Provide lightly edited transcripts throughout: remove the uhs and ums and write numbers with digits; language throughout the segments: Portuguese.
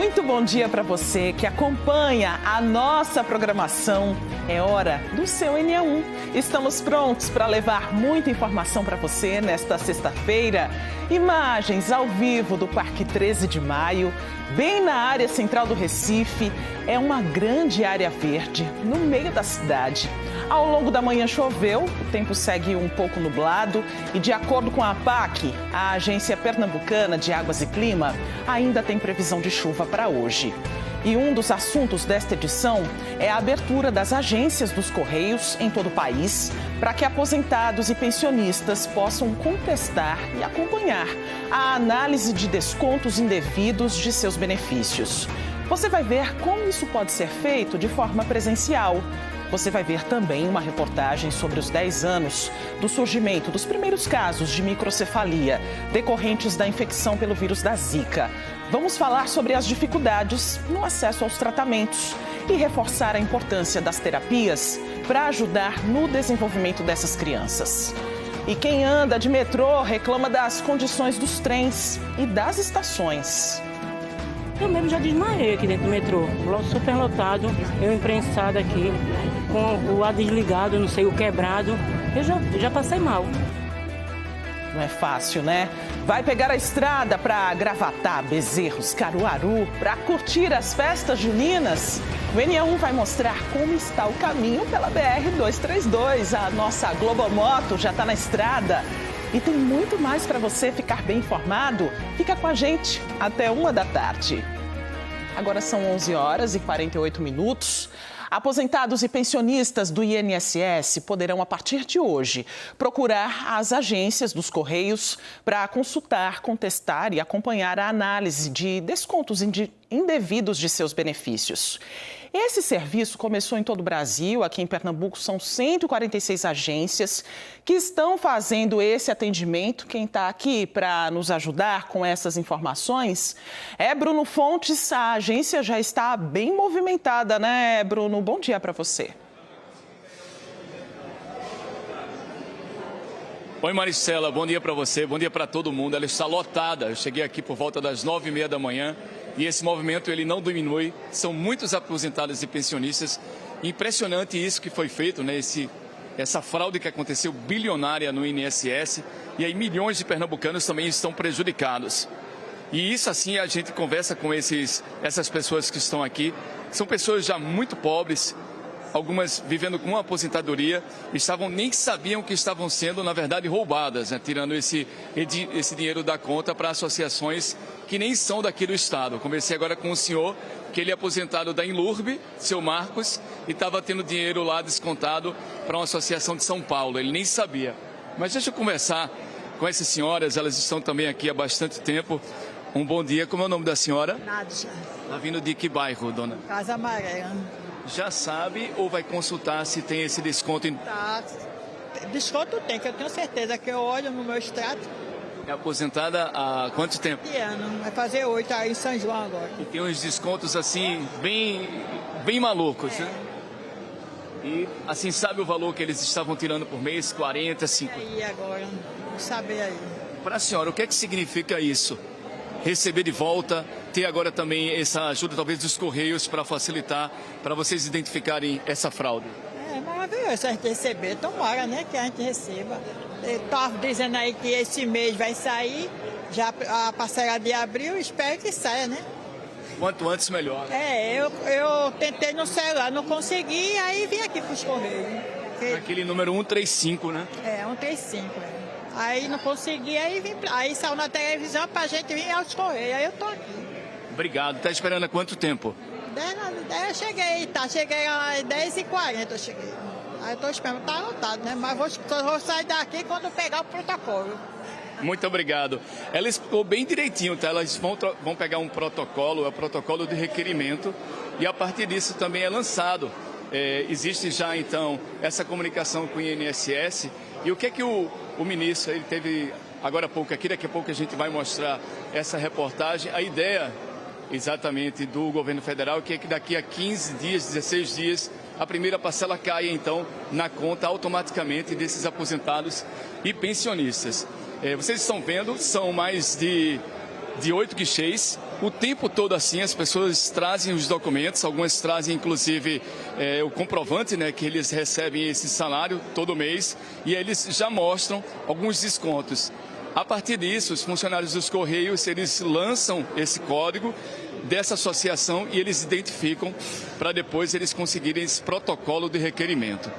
Muito bom dia para você que acompanha a nossa programação. É hora do seu NE1. Estamos prontos para levar muita informação para você nesta sexta-feira. Imagens ao vivo do Parque 13 de Maio, bem na área central do Recife. É uma grande área verde no meio da cidade. Ao longo da manhã choveu, o tempo segue um pouco nublado e, de acordo com a APAC, a Agência Pernambucana de Águas e Clima, ainda tem previsão de chuva para hoje. E um dos assuntos desta edição é a abertura das agências dos Correios em todo o país para que aposentados e pensionistas possam contestar e acompanhar a análise de descontos indevidos de seus benefícios. Você vai ver como isso pode ser feito de forma presencial. Você vai ver também uma reportagem sobre os 10 anos do surgimento dos primeiros casos de microcefalia decorrentes da infecção pelo vírus da Zika. Vamos falar sobre as dificuldades no acesso aos tratamentos e reforçar a importância das terapias para ajudar no desenvolvimento dessas crianças. E quem anda de metrô reclama das condições dos trens e das estações. Eu mesmo já desmaiei aqui dentro do metrô, super lotado, eu imprensado aqui, com o ar desligado, não sei, o quebrado, eu já passei mal. Não é fácil, né? Vai pegar a estrada para Gravatá, Bezerros, Caruaru, para curtir as festas juninas? O NE1 vai mostrar como está o caminho pela BR-232. A nossa Globomoto já está na estrada. E tem muito mais para você ficar bem informado. Fica com a gente até 1h. Agora são 11h48. Aposentados e pensionistas do INSS poderão, a partir de hoje, procurar as agências dos Correios para consultar, contestar e acompanhar a análise de descontos indevidos de seus benefícios. Esse serviço começou em todo o Brasil. Aqui em Pernambuco são 146 agências que estão fazendo esse atendimento. Quem está aqui para nos ajudar com essas informações é Bruno Fontes. A agência já está bem movimentada, né, Bruno? Bom dia para você. Oi, Maricela, bom dia para você, bom dia para todo mundo. Ela está lotada. Eu cheguei aqui por volta das 9h30 da manhã. E esse movimento ele não diminui, são muitos aposentados e pensionistas. Impressionante isso que foi feito, né? Essa fraude que aconteceu bilionária no INSS. E aí milhões de pernambucanos também estão prejudicados. E isso assim a gente conversa com essas pessoas que estão aqui. São pessoas já muito pobres, algumas vivendo com uma aposentadoria, nem sabiam que estavam sendo, na verdade, roubadas, né? Tirando esse dinheiro da conta para associações que nem são daqui do estado. Conversei agora com um senhor que ele é aposentado da Inlurb, seu Marcos, e estava tendo dinheiro lá descontado para uma associação de São Paulo. Ele nem sabia. Mas deixa eu conversar com essas senhoras, elas estão também aqui há bastante tempo. Um bom dia, como é o nome da senhora? Nádia. Está vindo de que bairro, dona? Casa Amarela. Já sabe ou vai consultar se tem esse desconto? Tá. Desconto tem, que eu tenho certeza que eu olho no meu extrato. É aposentada há quanto tempo? Que ano? Vai fazer 8 aí em São João agora. E tem uns descontos assim, bem malucos, né? E assim, sabe o valor que eles estavam tirando por mês? 40, 50? E aí agora? Vou saber aí. Para a senhora, o que é que significa isso? Receber de volta, ter agora também essa ajuda talvez dos Correios para facilitar, para vocês identificarem essa fraude. É maravilhoso a gente receber, tomara, né, que a gente receba. Estava dizendo aí que esse mês vai sair, já a parcela de abril, espero que saia, né? Quanto antes, melhor. Eu tentei no celular, não consegui, aí vim aqui para os Correios. Aquele número 135, né? 135, Aí não consegui, aí saiu na televisão pra gente vir aos Correios, aí eu tô aqui. Obrigado. Tá esperando há quanto tempo? Eu cheguei às 10h40 eu cheguei. Aí eu tô esperando, tá lotado, né? Mas vou sair daqui quando pegar o protocolo. Muito obrigado. Ela explicou bem direitinho, tá? Elas vão pegar um protocolo, é o protocolo de requerimento, e a partir disso também é lançado. Existe já, então, essa comunicação com o INSS. E o que é que o ministro, ele teve agora há pouco aqui, daqui a pouco a gente vai mostrar essa reportagem. A ideia, exatamente, do governo federal, que é que daqui a 15 dias, 16 dias, a primeira parcela caia, então, na conta automaticamente desses aposentados e pensionistas. Vocês estão vendo, são mais de 8 guichês. o tempo todo assim, as pessoas trazem os documentos, algumas trazem inclusive o comprovante, né, que eles recebem esse salário todo mês, e eles já mostram alguns descontos. A partir disso, os funcionários dos Correios, eles lançam esse código dessa associação e eles identificam para depois eles conseguirem esse protocolo de requerimento.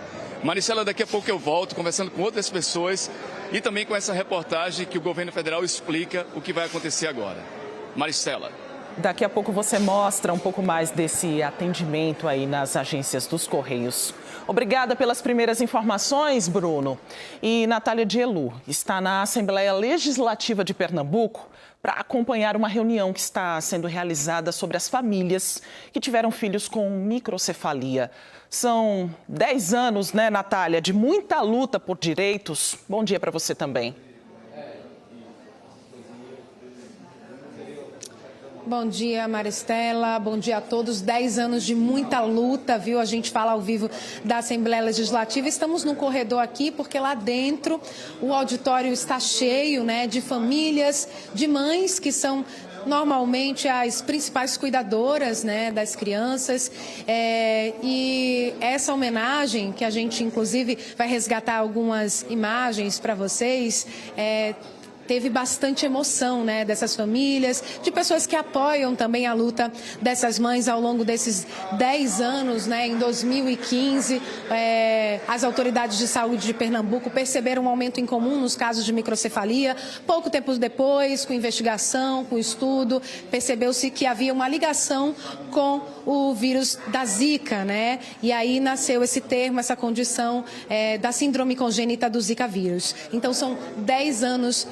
Maricela, daqui a pouco eu volto conversando com outras pessoas e também com essa reportagem que o governo federal explica o que vai acontecer agora. Maricela. Daqui a pouco você mostra um pouco mais desse atendimento aí nas agências dos Correios. Obrigada pelas primeiras informações, Bruno. E Natália Dielu está na Assembleia Legislativa de Pernambuco para acompanhar uma reunião que está sendo realizada sobre as famílias que tiveram filhos com microcefalia. São 10 anos, né, Natália, de muita luta por direitos. Bom dia para você também. Bom dia, Maristela. Bom dia a todos. 10 anos de muita luta, viu? A gente fala ao vivo da Assembleia Legislativa. Estamos no corredor aqui porque lá dentro o auditório está cheio, né, de famílias, de mães que são normalmente as principais cuidadoras, né, das crianças. E essa homenagem, que a gente inclusive vai resgatar algumas imagens para vocês, teve bastante emoção, né, dessas famílias, de pessoas que apoiam também a luta dessas mães ao longo desses 10 anos, né. Em 2015, as autoridades de saúde de Pernambuco perceberam um aumento incomum nos casos de microcefalia. Pouco tempo depois, com investigação, com estudo, percebeu-se que havia uma ligação com o vírus da Zika, né, e aí nasceu esse termo, essa condição da síndrome congênita do Zika vírus. Então, são 10 anos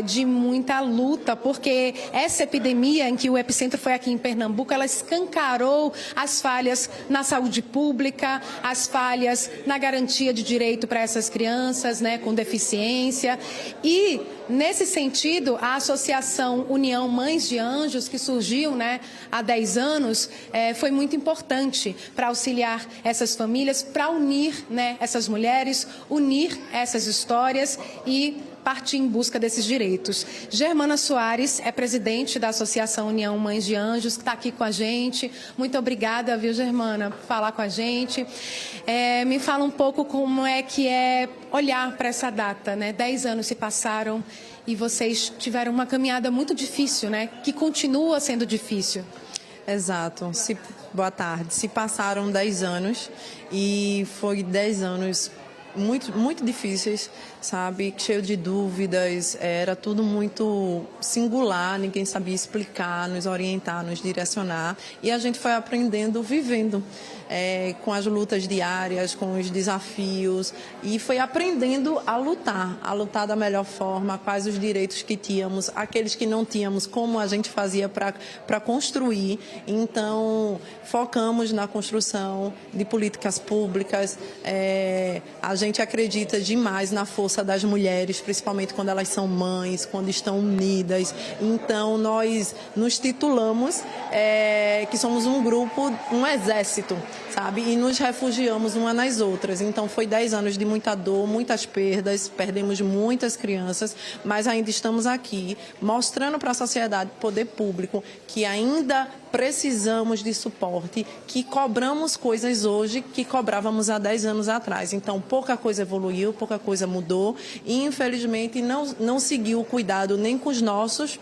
de muita luta, porque essa epidemia em que o epicentro foi aqui em Pernambuco, ela escancarou as falhas na saúde pública, as falhas na garantia de direito para essas crianças, né, com deficiência. E, nesse sentido, a Associação União Mães de Anjos, que surgiu, né, há 10 anos, foi muito importante para auxiliar essas famílias, para unir, né, essas mulheres, unir essas histórias e partir em busca desses direitos. Germana Soares é presidente da Associação União Mães de Anjos, que está aqui com a gente. Muito obrigada, viu, Germana, por falar com a gente. Me fala um pouco como é que é olhar para essa data, né? 10 anos se passaram e vocês tiveram uma caminhada muito difícil, né? Que continua sendo difícil. Exato. Boa tarde. Se passaram 10 anos e foi 10 anos muito difíceis, sabe? Cheio de dúvidas, era tudo muito singular, ninguém sabia explicar, nos orientar, nos direcionar. E a gente foi aprendendo, vivendo, com as lutas diárias, com os desafios, e foi aprendendo a lutar da melhor forma, quais os direitos que tínhamos, aqueles que não tínhamos, como a gente fazia para construir. Então, focamos na construção de políticas públicas. A gente acredita demais na força das mulheres, principalmente quando elas são mães, quando estão unidas. Então, nós nos titulamos que somos um grupo, um exército, sabe? E nos refugiamos uma nas outras. Então, foi 10 anos de muita dor, muitas perdas, perdemos muitas crianças, mas ainda estamos aqui, mostrando para a sociedade, poder público, que ainda precisamos de suporte, que cobramos coisas hoje que cobrávamos há 10 anos atrás. Então, pouca coisa evoluiu, pouca coisa mudou e, infelizmente, não seguiu o cuidado nem com os nossos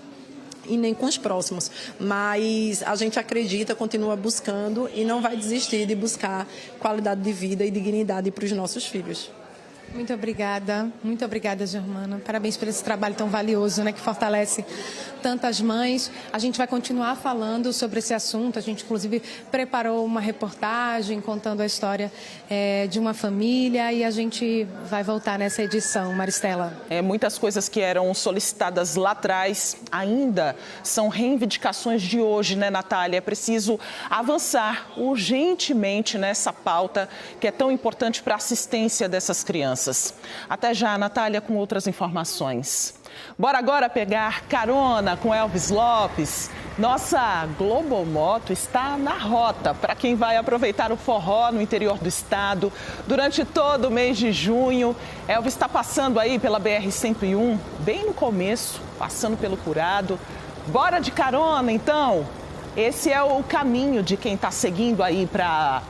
e nem com os próximos. Mas a gente acredita, continua buscando e não vai desistir de buscar qualidade de vida e dignidade para os nossos filhos. Muito obrigada, Germana. Parabéns por esse trabalho tão valioso, né, que fortalece tantas mães. A gente vai continuar falando sobre esse assunto. A gente, inclusive, preparou uma reportagem contando a história de uma família e a gente vai voltar nessa edição, Maristela. Muitas coisas que eram solicitadas lá atrás ainda são reivindicações de hoje, né, Natália? É preciso avançar urgentemente nessa pauta que é tão importante para a assistência dessas crianças. Até já, Natália, com outras informações. Bora agora pegar carona com Elvis Lopes. Nossa Globomoto está na rota para quem vai aproveitar o forró no interior do estado durante todo o mês de junho. Elvis está passando aí pela BR-101, bem no começo, passando pelo Curado. Bora de carona, então? Esse é o caminho de quem está seguindo aí para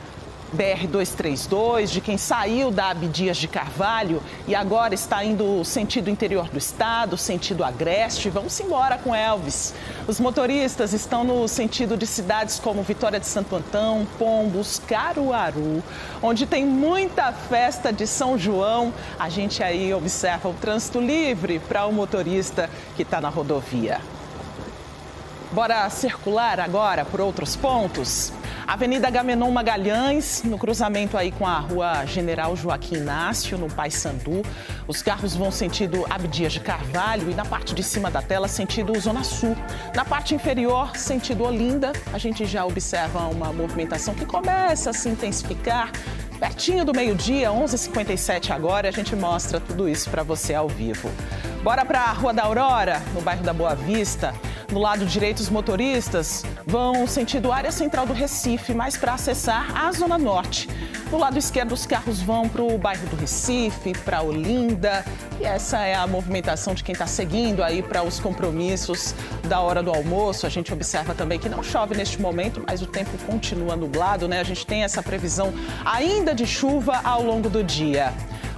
BR-232, de quem saiu da Abdias de Carvalho e agora está indo sentido interior do estado, sentido agreste. Vamos embora com Elvis. Os motoristas estão no sentido de cidades como Vitória de Santo Antão, Pombos, Caruaru, onde tem muita festa de São João. A gente aí observa o trânsito livre para o motorista que está na rodovia. Bora circular agora por outros pontos. Avenida Agamenon Magalhães, no cruzamento aí com a Rua General Joaquim Inácio, no Paissandu. Os carros vão sentido Abdias de Carvalho e na parte de cima da tela, sentido Zona Sul. Na parte inferior, sentido Olinda, a gente já observa uma movimentação que começa a se intensificar. Pertinho do meio-dia, 11h57 agora, a gente mostra tudo isso para você ao vivo. Bora para a Rua da Aurora, no bairro da Boa Vista. No lado direito, os motoristas vão sentido área central do Recife, mas para acessar a Zona Norte. No lado esquerdo, os carros vão para o bairro do Recife, para Olinda. E essa é a movimentação de quem está seguindo aí para os compromissos da hora do almoço. A gente observa também que não chove neste momento, mas o tempo continua nublado, né? A gente tem essa previsão ainda de chuva ao longo do dia.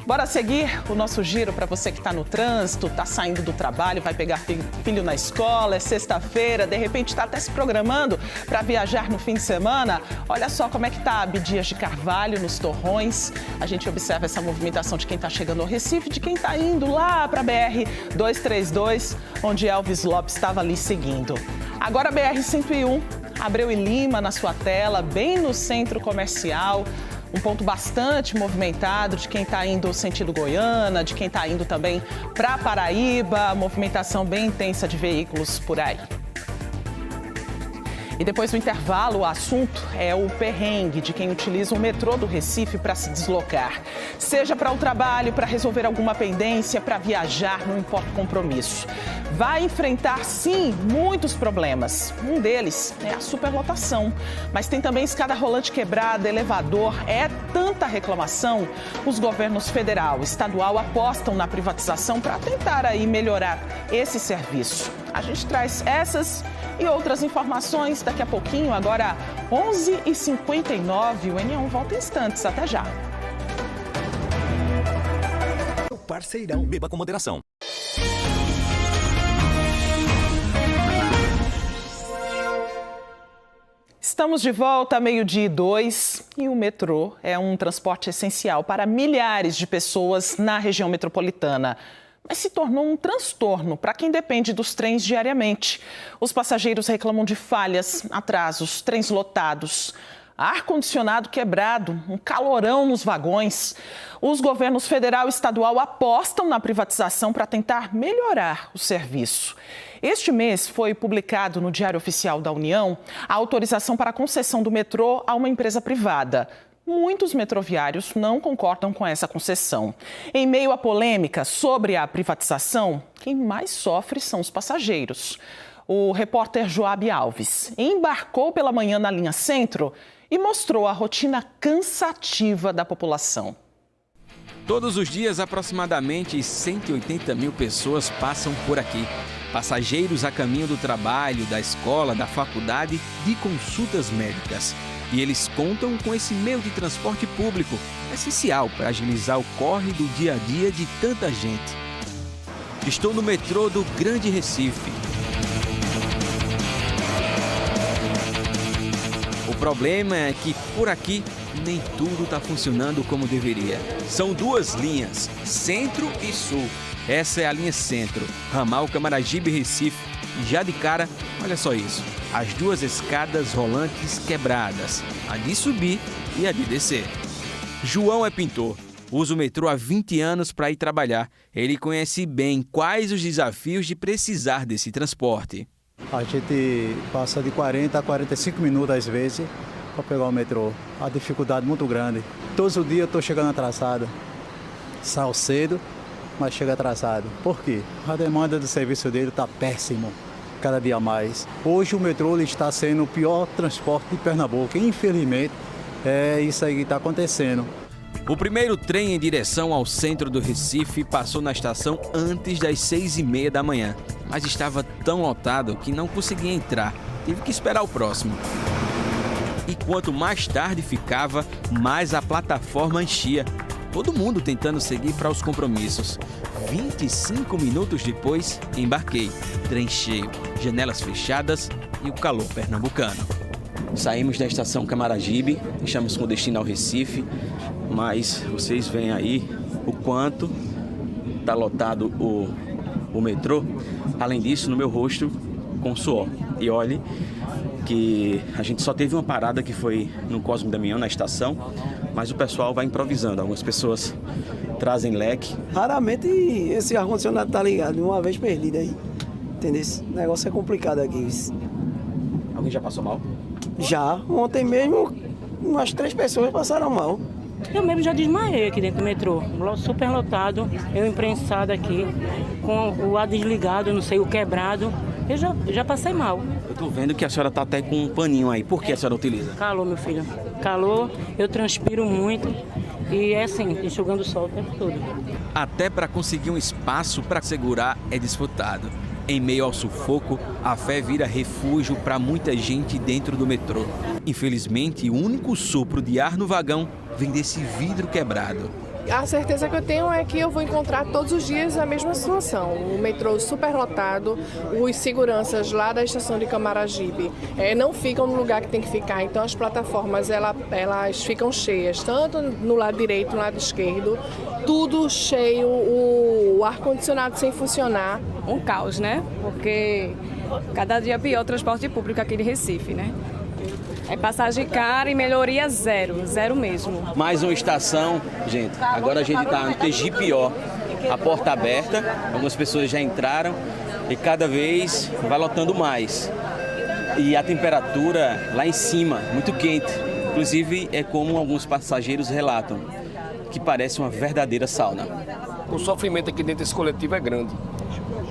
Bora seguir o nosso giro para você que está no trânsito, está saindo do trabalho, vai pegar filho na escola, é sexta-feira, de repente está até se programando para viajar no fim de semana. Olha só como é que está Abdias de Carvalho, nos Torrões. A gente observa essa movimentação de quem está chegando ao Recife, de quem está indo lá para a BR-232, onde Elvis Lopes estava ali seguindo. Agora a BR-101, Abreu e Lima na sua tela, bem no centro comercial. Um ponto bastante movimentado de quem está indo sentido Goiânia, de quem está indo também para Paraíba, movimentação bem intensa de veículos por aí. E depois do intervalo, o assunto é o perrengue de quem utiliza o metrô do Recife para se deslocar. Seja para o trabalho, para resolver alguma pendência, para viajar, não importa o compromisso. Vai enfrentar, sim, muitos problemas. Um deles é a superlotação. Mas tem também escada rolante quebrada, elevador. É tanta reclamação. Os governos federal e estadual apostam na privatização para tentar aí melhorar esse serviço. A gente traz essas e outras informações daqui a pouquinho. Agora, 11h59, o N1 volta em instantes. Até já. Parceirão, beba com moderação. Estamos de volta a 12h02 e o metrô é um transporte essencial para milhares de pessoas na região metropolitana. Mas se tornou um transtorno para quem depende dos trens diariamente. Os passageiros reclamam de falhas, atrasos, trens lotados, ar-condicionado quebrado, um calorão nos vagões. Os governos federal e estadual apostam na privatização para tentar melhorar o serviço. Este mês foi publicado no Diário Oficial da União a autorização para a concessão do metrô a uma empresa privada. Muitos metroviários não concordam com essa concessão. Em meio à polêmica sobre a privatização, quem mais sofre são os passageiros. O repórter Joab Alves embarcou pela manhã na linha Centro e mostrou a rotina cansativa da população. Todos os dias, aproximadamente 180 mil pessoas passam por aqui. Passageiros a caminho do trabalho, da escola, da faculdade, de consultas médicas. E eles contam com esse meio de transporte público, essencial para agilizar o corre do dia a dia de tanta gente. Estou no metrô do Grande Recife. O problema é que, por aqui, nem tudo está funcionando como deveria. São duas linhas, Centro e Sul. Essa é a linha Centro, ramal Camaragibe-Recife. E já de cara, olha só isso, as duas escadas rolantes quebradas, a de subir e a de descer. João é pintor, usa o metrô há 20 anos para ir trabalhar. Ele conhece bem quais os desafios de precisar desse transporte. A gente passa de 40 a 45 minutos às vezes para pegar o metrô. A dificuldade muito grande. Todos os dias eu estou chegando atrasado. Saio cedo, mas chega atrasado. Por quê? A demanda do serviço dele está péssimo, cada dia mais. Hoje o metrô ele está sendo o pior transporte de Pernambuco. Infelizmente, é isso aí que está acontecendo. O primeiro trem em direção ao centro do Recife passou na estação antes das 6h30 da manhã, mas estava tão lotado que não conseguia entrar, tive que esperar o próximo. E quanto mais tarde ficava, mais a plataforma enchia. Todo mundo tentando seguir para os compromissos. 25 minutos depois, embarquei. Trem cheio, janelas fechadas e o calor pernambucano. Saímos da estação Camaragibe, estamos com destino ao Recife, mas vocês veem aí o quanto está lotado o metrô. Além disso, no meu rosto, com suor. E olhe que a gente só teve uma parada que foi no Cosme Damião, na estação, mas o pessoal vai improvisando. Algumas pessoas trazem leque. Raramente esse ar-condicionado tá ligado, uma vez perdido aí. Entendeu? O negócio é complicado aqui. Alguém já passou mal? Já. Ontem mesmo, umas 3 pessoas passaram mal. Eu mesmo já desmaiei aqui dentro do metrô, super lotado, eu imprensado aqui, com o ar desligado, não sei, o quebrado, eu já passei mal. Eu tô vendo que a senhora tá até com um paninho aí, por que a senhora utiliza? Calor, meu filho, calor, eu transpiro muito e é assim, enxugando o sol o tempo todo. Até para conseguir um espaço para segurar é disputado. Em meio ao sufoco, a fé vira refúgio para muita gente dentro do metrô. Infelizmente, o único sopro de ar no vagão vem desse vidro quebrado. A certeza que eu tenho é que eu vou encontrar todos os dias a mesma situação. O metrô superlotado, os seguranças lá da estação de Camaragibe não ficam no lugar que tem que ficar. Então as plataformas elas ficam cheias, tanto no lado direito, no lado esquerdo, tudo cheio, o ar-condicionado sem funcionar. Um caos, né? Porque cada dia pior o transporte público aqui de Recife, né? É passagem cara e melhoria zero mesmo. Mais uma estação, gente. Agora a gente está no TGPO, a porta aberta, algumas pessoas já entraram e cada vez vai lotando mais. E a temperatura lá em cima, muito quente. Inclusive é como alguns passageiros relatam, que parece uma verdadeira sauna. O sofrimento aqui dentro desse coletivo é grande.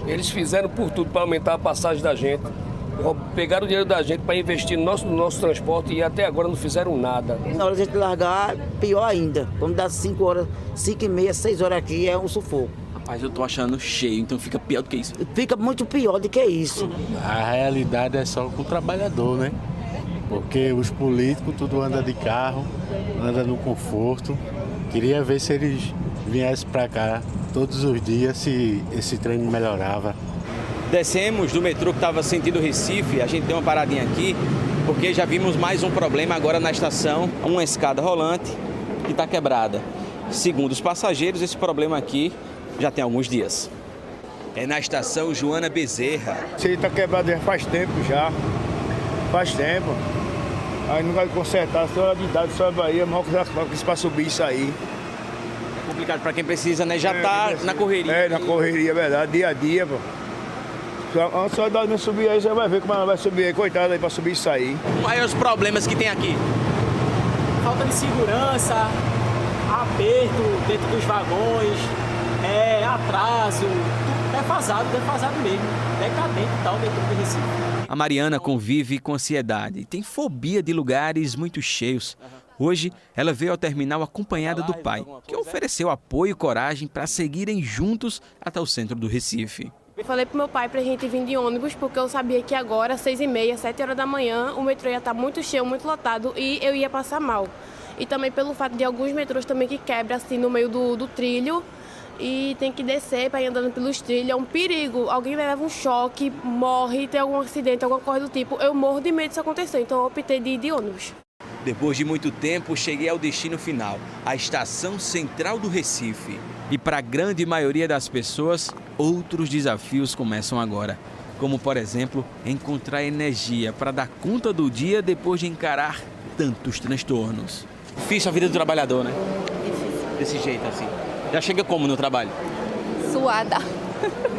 Eles fizeram por tudo para aumentar a passagem da gente. Pegaram o dinheiro da gente para investir no nosso transporte e até agora não fizeram nada. Na hora de a gente largar, pior ainda. Vamos dar 5 horas, 5h30, 6 horas aqui, é um sufoco. Rapaz, eu tô achando cheio, então fica pior do que isso. Fica muito pior do que isso. A realidade é só com o trabalhador, né? Porque os políticos tudo anda de carro, anda no conforto. Queria ver se eles viessem para cá todos os dias, se esse trem melhorava. Descemos do metrô que estava sentido Recife, a gente deu uma paradinha aqui, porque já vimos mais um problema agora na estação, uma escada rolante que está quebrada. Segundo os passageiros, esse problema aqui já tem alguns dias. É na estação Joana Bezerra. Isso aí está quebrado já faz tempo já, faz tempo. Aí não vai consertar, só hora de idade, só a Bahia, mal que para subir isso aí. É complicado para quem precisa, né? Já está na correria. É, na correria, é verdade, dia a dia, pô. Só a idade subir aí, você vai ver como ela vai subir aí, coitada aí para subir isso aí. Quais os problemas que tem aqui? Falta de segurança, aperto dentro dos vagões, atraso, defasado mesmo, decadente e tal dentro do Recife. A Mariana convive com ansiedade e tem fobia de lugares muito cheios. Hoje, ela veio ao terminal acompanhada do pai, que ofereceu apoio e coragem para seguirem juntos até o centro do Recife. Eu falei pro meu pai pra gente vir de ônibus, porque eu sabia que agora, 6h30, 7 horas da manhã, o metrô ia estar muito cheio, muito lotado e eu ia passar mal. E também pelo fato de alguns metrôs também que quebram assim no meio do trilho e tem que descer para ir andando pelos trilhos, é um perigo. Alguém leva um choque, morre, tem algum acidente, alguma coisa do tipo. Eu morro de medo disso acontecer, então eu optei de ir de ônibus. Depois de muito tempo, cheguei ao destino final, a estação central do Recife. E para a grande maioria das pessoas, outros desafios começam agora. Como, por exemplo, encontrar energia para dar conta do dia depois de encarar tantos transtornos. Difícil a vida do trabalhador, né? Difícil. Desse jeito, assim. Já chega como no trabalho? Suada.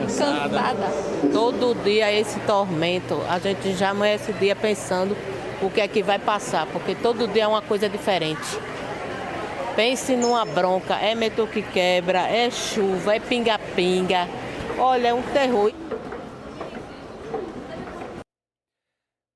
Cansada. Todo dia esse tormento, a gente já amanhece o dia pensando o que é que vai passar, porque todo dia é uma coisa diferente. Pense numa bronca, é metrô que quebra, é chuva, é pinga-pinga. Olha, é um terror.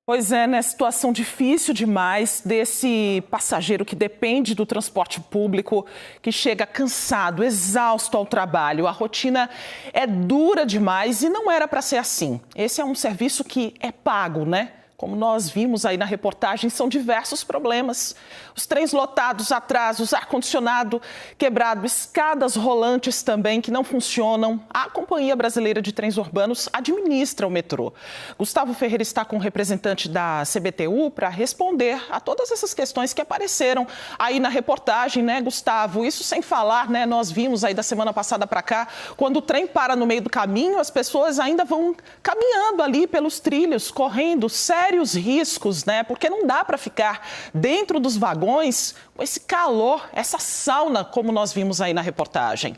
Pois é, né? Situação difícil demais desse passageiro que depende do transporte público, que chega cansado, exausto ao trabalho. A rotina é dura demais e não era para ser assim. Esse é um serviço que é pago, né? Como nós vimos aí na reportagem, são diversos problemas. Os trens lotados, atrasos, ar-condicionado quebrado, escadas rolantes também que não funcionam. A Companhia Brasileira de Trens Urbanos administra o metrô. Gustavo Ferreira está com o representante da CBTU para responder a todas essas questões que apareceram aí na reportagem, né, Gustavo? Isso sem falar, né, nós vimos aí da semana passada para cá, quando o trem para no meio do caminho, as pessoas ainda vão caminhando ali pelos trilhos, correndo sérios riscos, né? Porque não dá para ficar dentro dos vagões com esse calor, essa sauna, como nós vimos aí na reportagem.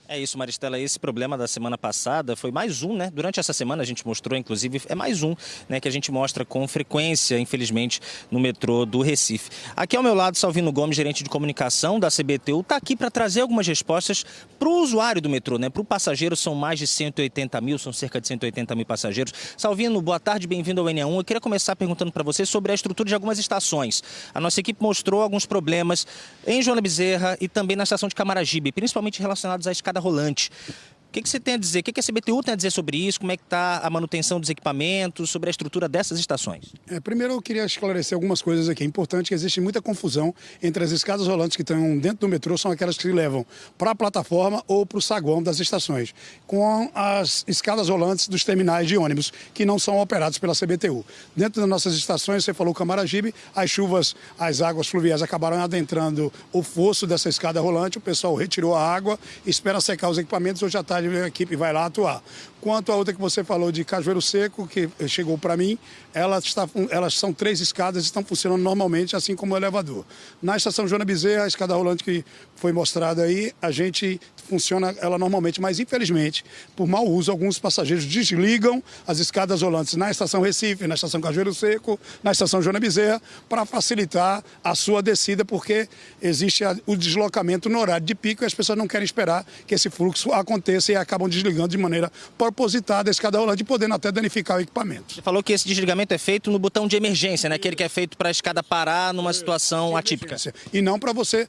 É isso, Maristela, esse problema da semana passada foi mais um, né? Durante essa semana a gente mostrou, inclusive, é mais um, né, que a gente mostra com frequência, infelizmente, no metrô do Recife. Aqui ao meu lado, Salvino Gomes, gerente de comunicação da CBTU, está aqui para trazer algumas respostas para o usuário do metrô, né? Para o passageiro, são mais de 180 mil, são cerca de 180 mil passageiros. Salvino, boa tarde, bem-vindo ao NA1. Eu queria começar perguntando para você sobre a estrutura de algumas estações. A nossa equipe mostrou alguns problemas em Joana Bezerra e também na estação de Camaragibe, principalmente relacionados à escada rolante. O que você tem a dizer? O que a CBTU tem a dizer sobre isso? Como é que está a manutenção dos equipamentos, sobre a estrutura dessas estações? Primeiro eu queria esclarecer algumas coisas aqui. É importante que existe muita confusão entre as escadas rolantes que estão dentro do metrô, são aquelas que levam para a plataforma ou para o saguão das estações, com as escadas rolantes dos terminais de ônibus, que não são operados pela CBTU. Dentro das nossas estações, você falou Camaragibe, as chuvas, as águas fluviais acabaram adentrando o fosso dessa escada rolante, o pessoal retirou a água, espera secar os equipamentos, hoje à tarde a equipe vai lá atuar. Quanto a outra que você falou de Cajueiro Seco, que chegou para mim, elas são 3 escadas e estão funcionando normalmente, assim como o elevador. Na estação Joana Bezerra, a escada rolante que foi mostrada aí, a gente funciona ela normalmente, mas infelizmente, por mau uso, alguns passageiros desligam as escadas rolantes na estação Recife, na estação Cajueiro Seco, na estação Joana Bezerra, para facilitar a sua descida, porque existe o deslocamento no horário de pico e as pessoas não querem esperar que esse fluxo aconteça e acabam desligando de maneira propositada a escada rolante, podendo até danificar o equipamento. Você falou que esse desligamento é feito no botão de emergência, né? Aquele que é feito para a escada parar numa situação atípica. E não para você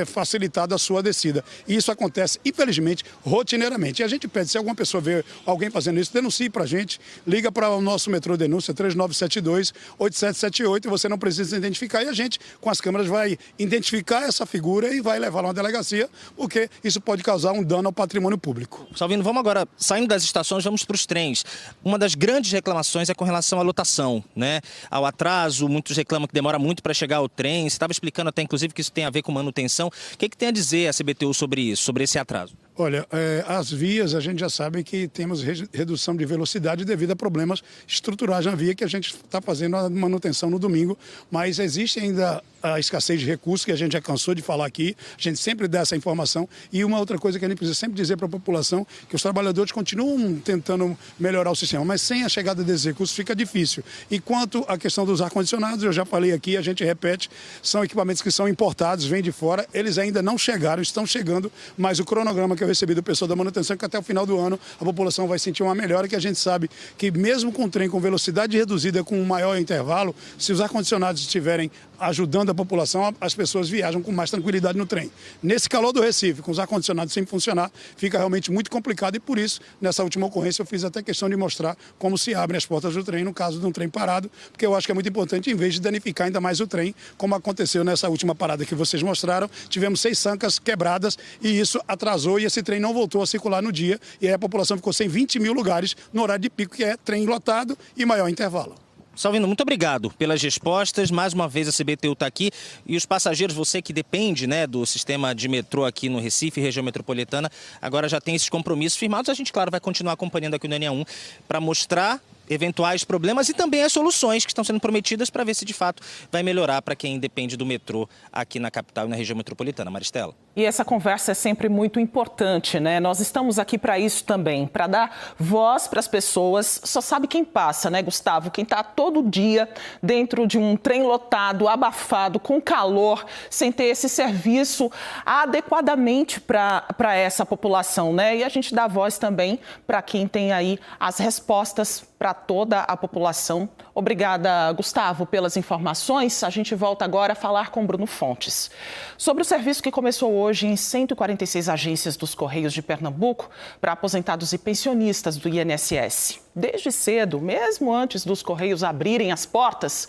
facilitar a sua descida. E isso acontece, infelizmente, rotineiramente. E a gente pede, se alguma pessoa vê alguém fazendo isso, denuncie para a gente, liga para o nosso metrô denúncia 3972-8778 e você não precisa identificar. E a gente, com as câmeras, vai identificar essa figura e vai levar uma delegacia, porque isso pode causar um dano ao patrimônio público. Salvino, vamos agora, saindo das estações, vamos para os trens. Uma das grandes reclamações é com relação à lotação, né? Ao atraso, muitos reclamam que demora muito para chegar ao trem. Você estava explicando até, inclusive, que isso tem a ver com manutenção. O que tem a dizer a CBTU sobre isso, sobre esse atraso? Olha, as vias, a gente já sabe que temos redução de velocidade devido a problemas estruturais na via que a gente está fazendo a manutenção no domingo, mas existe ainda a escassez de recursos, que a gente já cansou de falar aqui, a gente sempre dá essa informação. E uma outra coisa que a gente precisa sempre dizer para a população, que os trabalhadores continuam tentando melhorar o sistema, mas sem a chegada desses recursos fica difícil. E quanto à questão dos ar-condicionados, eu já falei aqui, a gente repete, são equipamentos que são importados, vêm de fora, eles ainda não chegaram, estão chegando, mas o cronograma que eu recebi do pessoal da manutenção é que até o final do ano a população vai sentir uma melhora, que a gente sabe que mesmo com o trem com velocidade reduzida, com um maior intervalo, se os ar-condicionados estiverem ajudando a população, as pessoas viajam com mais tranquilidade no trem. Nesse calor do Recife, com os ar-condicionados sem funcionar, fica realmente muito complicado e por isso, nessa última ocorrência, eu fiz até questão de mostrar como se abrem as portas do trem no caso de um trem parado, porque eu acho que é muito importante, em vez de danificar ainda mais o trem, como aconteceu nessa última parada que vocês mostraram, tivemos 6 sancas quebradas e isso atrasou e esse trem não voltou a circular no dia e aí a população ficou sem 20 mil lugares no horário de pico, que é trem lotado e maior intervalo. Salvino, muito obrigado pelas respostas. Mais uma vez a CBTU está aqui e os passageiros, você que depende, né, do sistema de metrô aqui no Recife, região metropolitana, agora já tem esses compromissos firmados. A gente, claro, vai continuar acompanhando aqui no NA1 para mostrar eventuais problemas e também as soluções que estão sendo prometidas para ver se de fato vai melhorar para quem depende do metrô aqui na capital e na região metropolitana. Maristela. E essa conversa é sempre muito importante, né? Nós estamos aqui para isso também, para dar voz para as pessoas. Só sabe quem passa, né, Gustavo? Quem está todo dia dentro de um trem lotado, abafado, com calor, sem ter esse serviço adequadamente para essa população, né? E a gente dá voz também para quem tem aí as respostas para toda a população. Obrigada, Gustavo, pelas informações. A gente volta agora a falar com Bruno Fontes sobre o serviço que começou hoje em 146 agências dos Correios de Pernambuco para aposentados e pensionistas do INSS. Desde cedo, mesmo antes dos Correios abrirem as portas,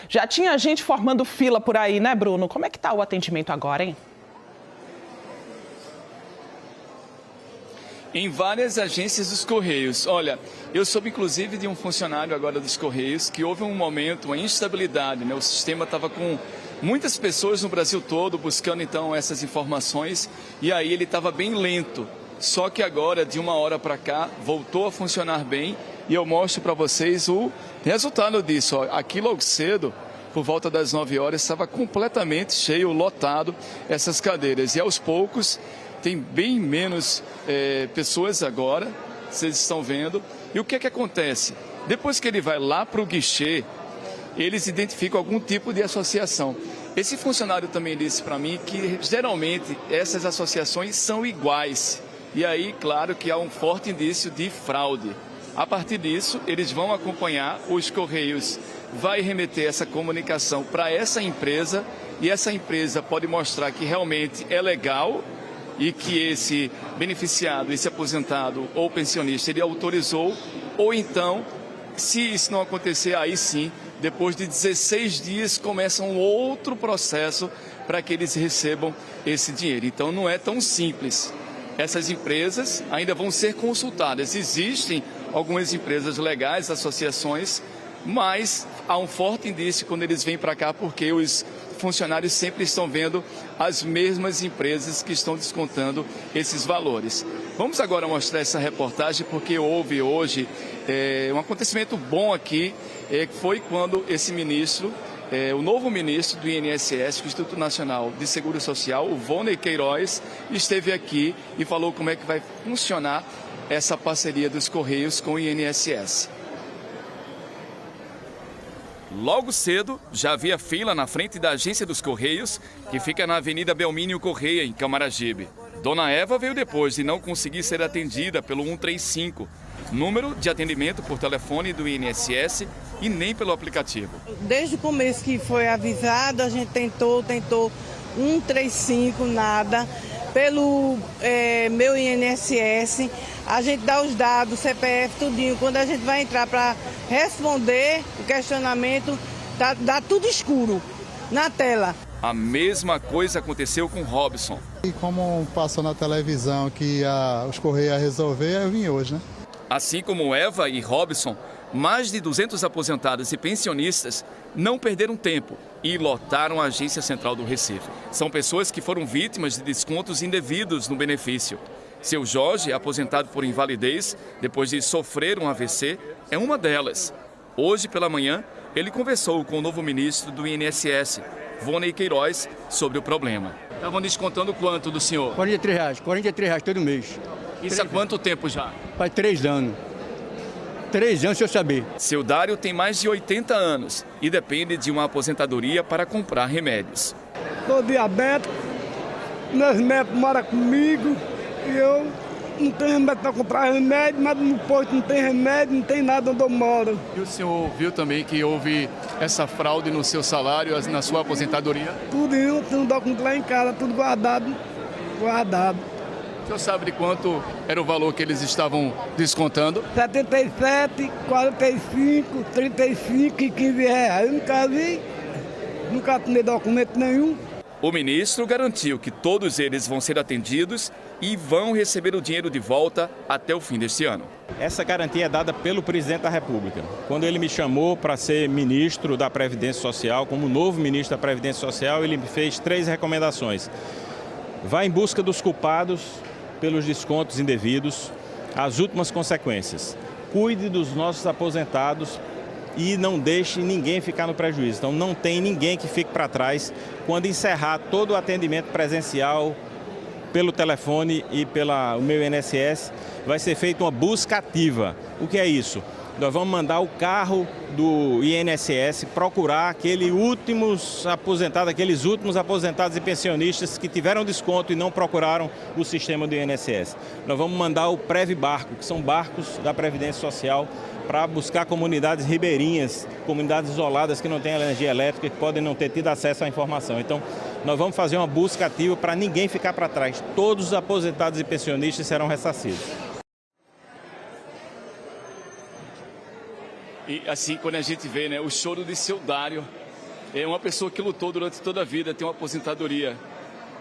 já tinha gente formando fila por aí, né, Bruno? Como é que está o atendimento agora, hein? Em várias agências dos Correios. Olha, eu soube inclusive de um funcionário agora dos Correios que houve um momento, uma instabilidade, né? O sistema estava com muitas pessoas no Brasil todo buscando então essas informações e aí ele estava bem lento. Só que agora, de uma hora para cá, voltou a funcionar bem e eu mostro para vocês o resultado disso. Ó. Aqui logo cedo, por volta das 9 horas, estava completamente cheio, lotado essas cadeiras. E aos poucos tem bem menos pessoas agora, vocês estão vendo. E o que é que acontece? Depois que ele vai lá para o guichê, eles identificam algum tipo de associação. Esse funcionário também disse para mim que geralmente essas associações são iguais. E aí, claro que há um forte indício de fraude. A partir disso, eles vão acompanhar, os Correios vai remeter essa comunicação para essa empresa e essa empresa pode mostrar que realmente é legal e que esse beneficiado, esse aposentado ou pensionista, ele autorizou, ou então, se isso não acontecer, aí sim, depois de 16 dias, começa um outro processo para que eles recebam esse dinheiro. Então, não é tão simples. Essas empresas ainda vão ser consultadas. Existem algumas empresas legais, associações, mas há um forte indício quando eles vêm para cá, porque os funcionários sempre estão vendo as mesmas empresas que estão descontando esses valores. Vamos agora mostrar essa reportagem, porque houve hoje um acontecimento bom aqui, que foi quando esse ministro, o novo ministro do INSS, do Instituto Nacional de Seguro Social, o Vonei Queiroz, esteve aqui e falou como é que vai funcionar essa parceria dos Correios com o INSS. Logo cedo, já havia fila na frente da agência dos Correios, que fica na Avenida Belmínio Correia, em Camaragibe. Dona Eva veio depois de não conseguir ser atendida pelo 135, número de atendimento por telefone do INSS e nem pelo aplicativo. Desde o começo que foi avisado, a gente tentou 135, nada. Pelo meu INSS, a gente dá os dados, CPF, tudinho. Quando a gente vai entrar para responder o questionamento, dá tudo escuro na tela. A mesma coisa aconteceu com Robson. E como passou na televisão que os Correios iam resolver, eu vim hoje, né? Assim como Eva e Robson, mais de 200 aposentados e pensionistas não perderam tempo e lotaram a Agência Central do Recife. São pessoas que foram vítimas de descontos indevidos no benefício. Seu Jorge, aposentado por invalidez, depois de sofrer um AVC, é uma delas. Hoje pela manhã, ele conversou com o novo ministro do INSS, Vonei Queiroz, sobre o problema. Estavam descontando quanto do senhor? R$43 todo mês. Isso há quanto tempo já? Faz 3 anos. 3 anos, se eu saber. Seu Dário tem mais de 80 anos e depende de uma aposentadoria para comprar remédios. Sou diabético, meus médicos moram comigo e eu não tenho remédio para comprar remédio, mas no posto não tem remédio, não tem nada onde eu moro. E o senhor viu também que houve essa fraude no seu salário, na sua aposentadoria? Tudo eu tenho um documento lá em casa, tudo guardado. O senhor sabe de quanto era o valor que eles estavam descontando? 77, 45, 35 e 15 reais. Eu nunca vi, nunca assinei documento nenhum. O ministro garantiu que todos eles vão ser atendidos e vão receber o dinheiro de volta até o fim deste ano. Essa garantia é dada pelo presidente da República. Quando ele me chamou para ser ministro da Previdência Social, como novo ministro da Previdência Social, ele me fez 3 recomendações. Vá em busca dos culpados pelos descontos indevidos, as últimas consequências. Cuide dos nossos aposentados e não deixe ninguém ficar no prejuízo. Então não tem ninguém que fique para trás quando encerrar todo o atendimento presencial pelo telefone e pelo meu INSS, vai ser feita uma busca ativa. O que é isso? Nós vamos mandar o carro do INSS procurar aqueles últimos aposentados e pensionistas que tiveram desconto e não procuraram o sistema do INSS. Nós vamos mandar o Previbarco, que são barcos da Previdência Social, para buscar comunidades ribeirinhas, comunidades isoladas que não têm energia elétrica, que podem não ter tido acesso à informação. Então, nós vamos fazer uma busca ativa para ninguém ficar para trás. Todos os aposentados e pensionistas serão ressarcidos. E assim, quando a gente vê, né, o choro de seu Dário, é uma pessoa que lutou durante toda a vida, tem uma aposentadoria.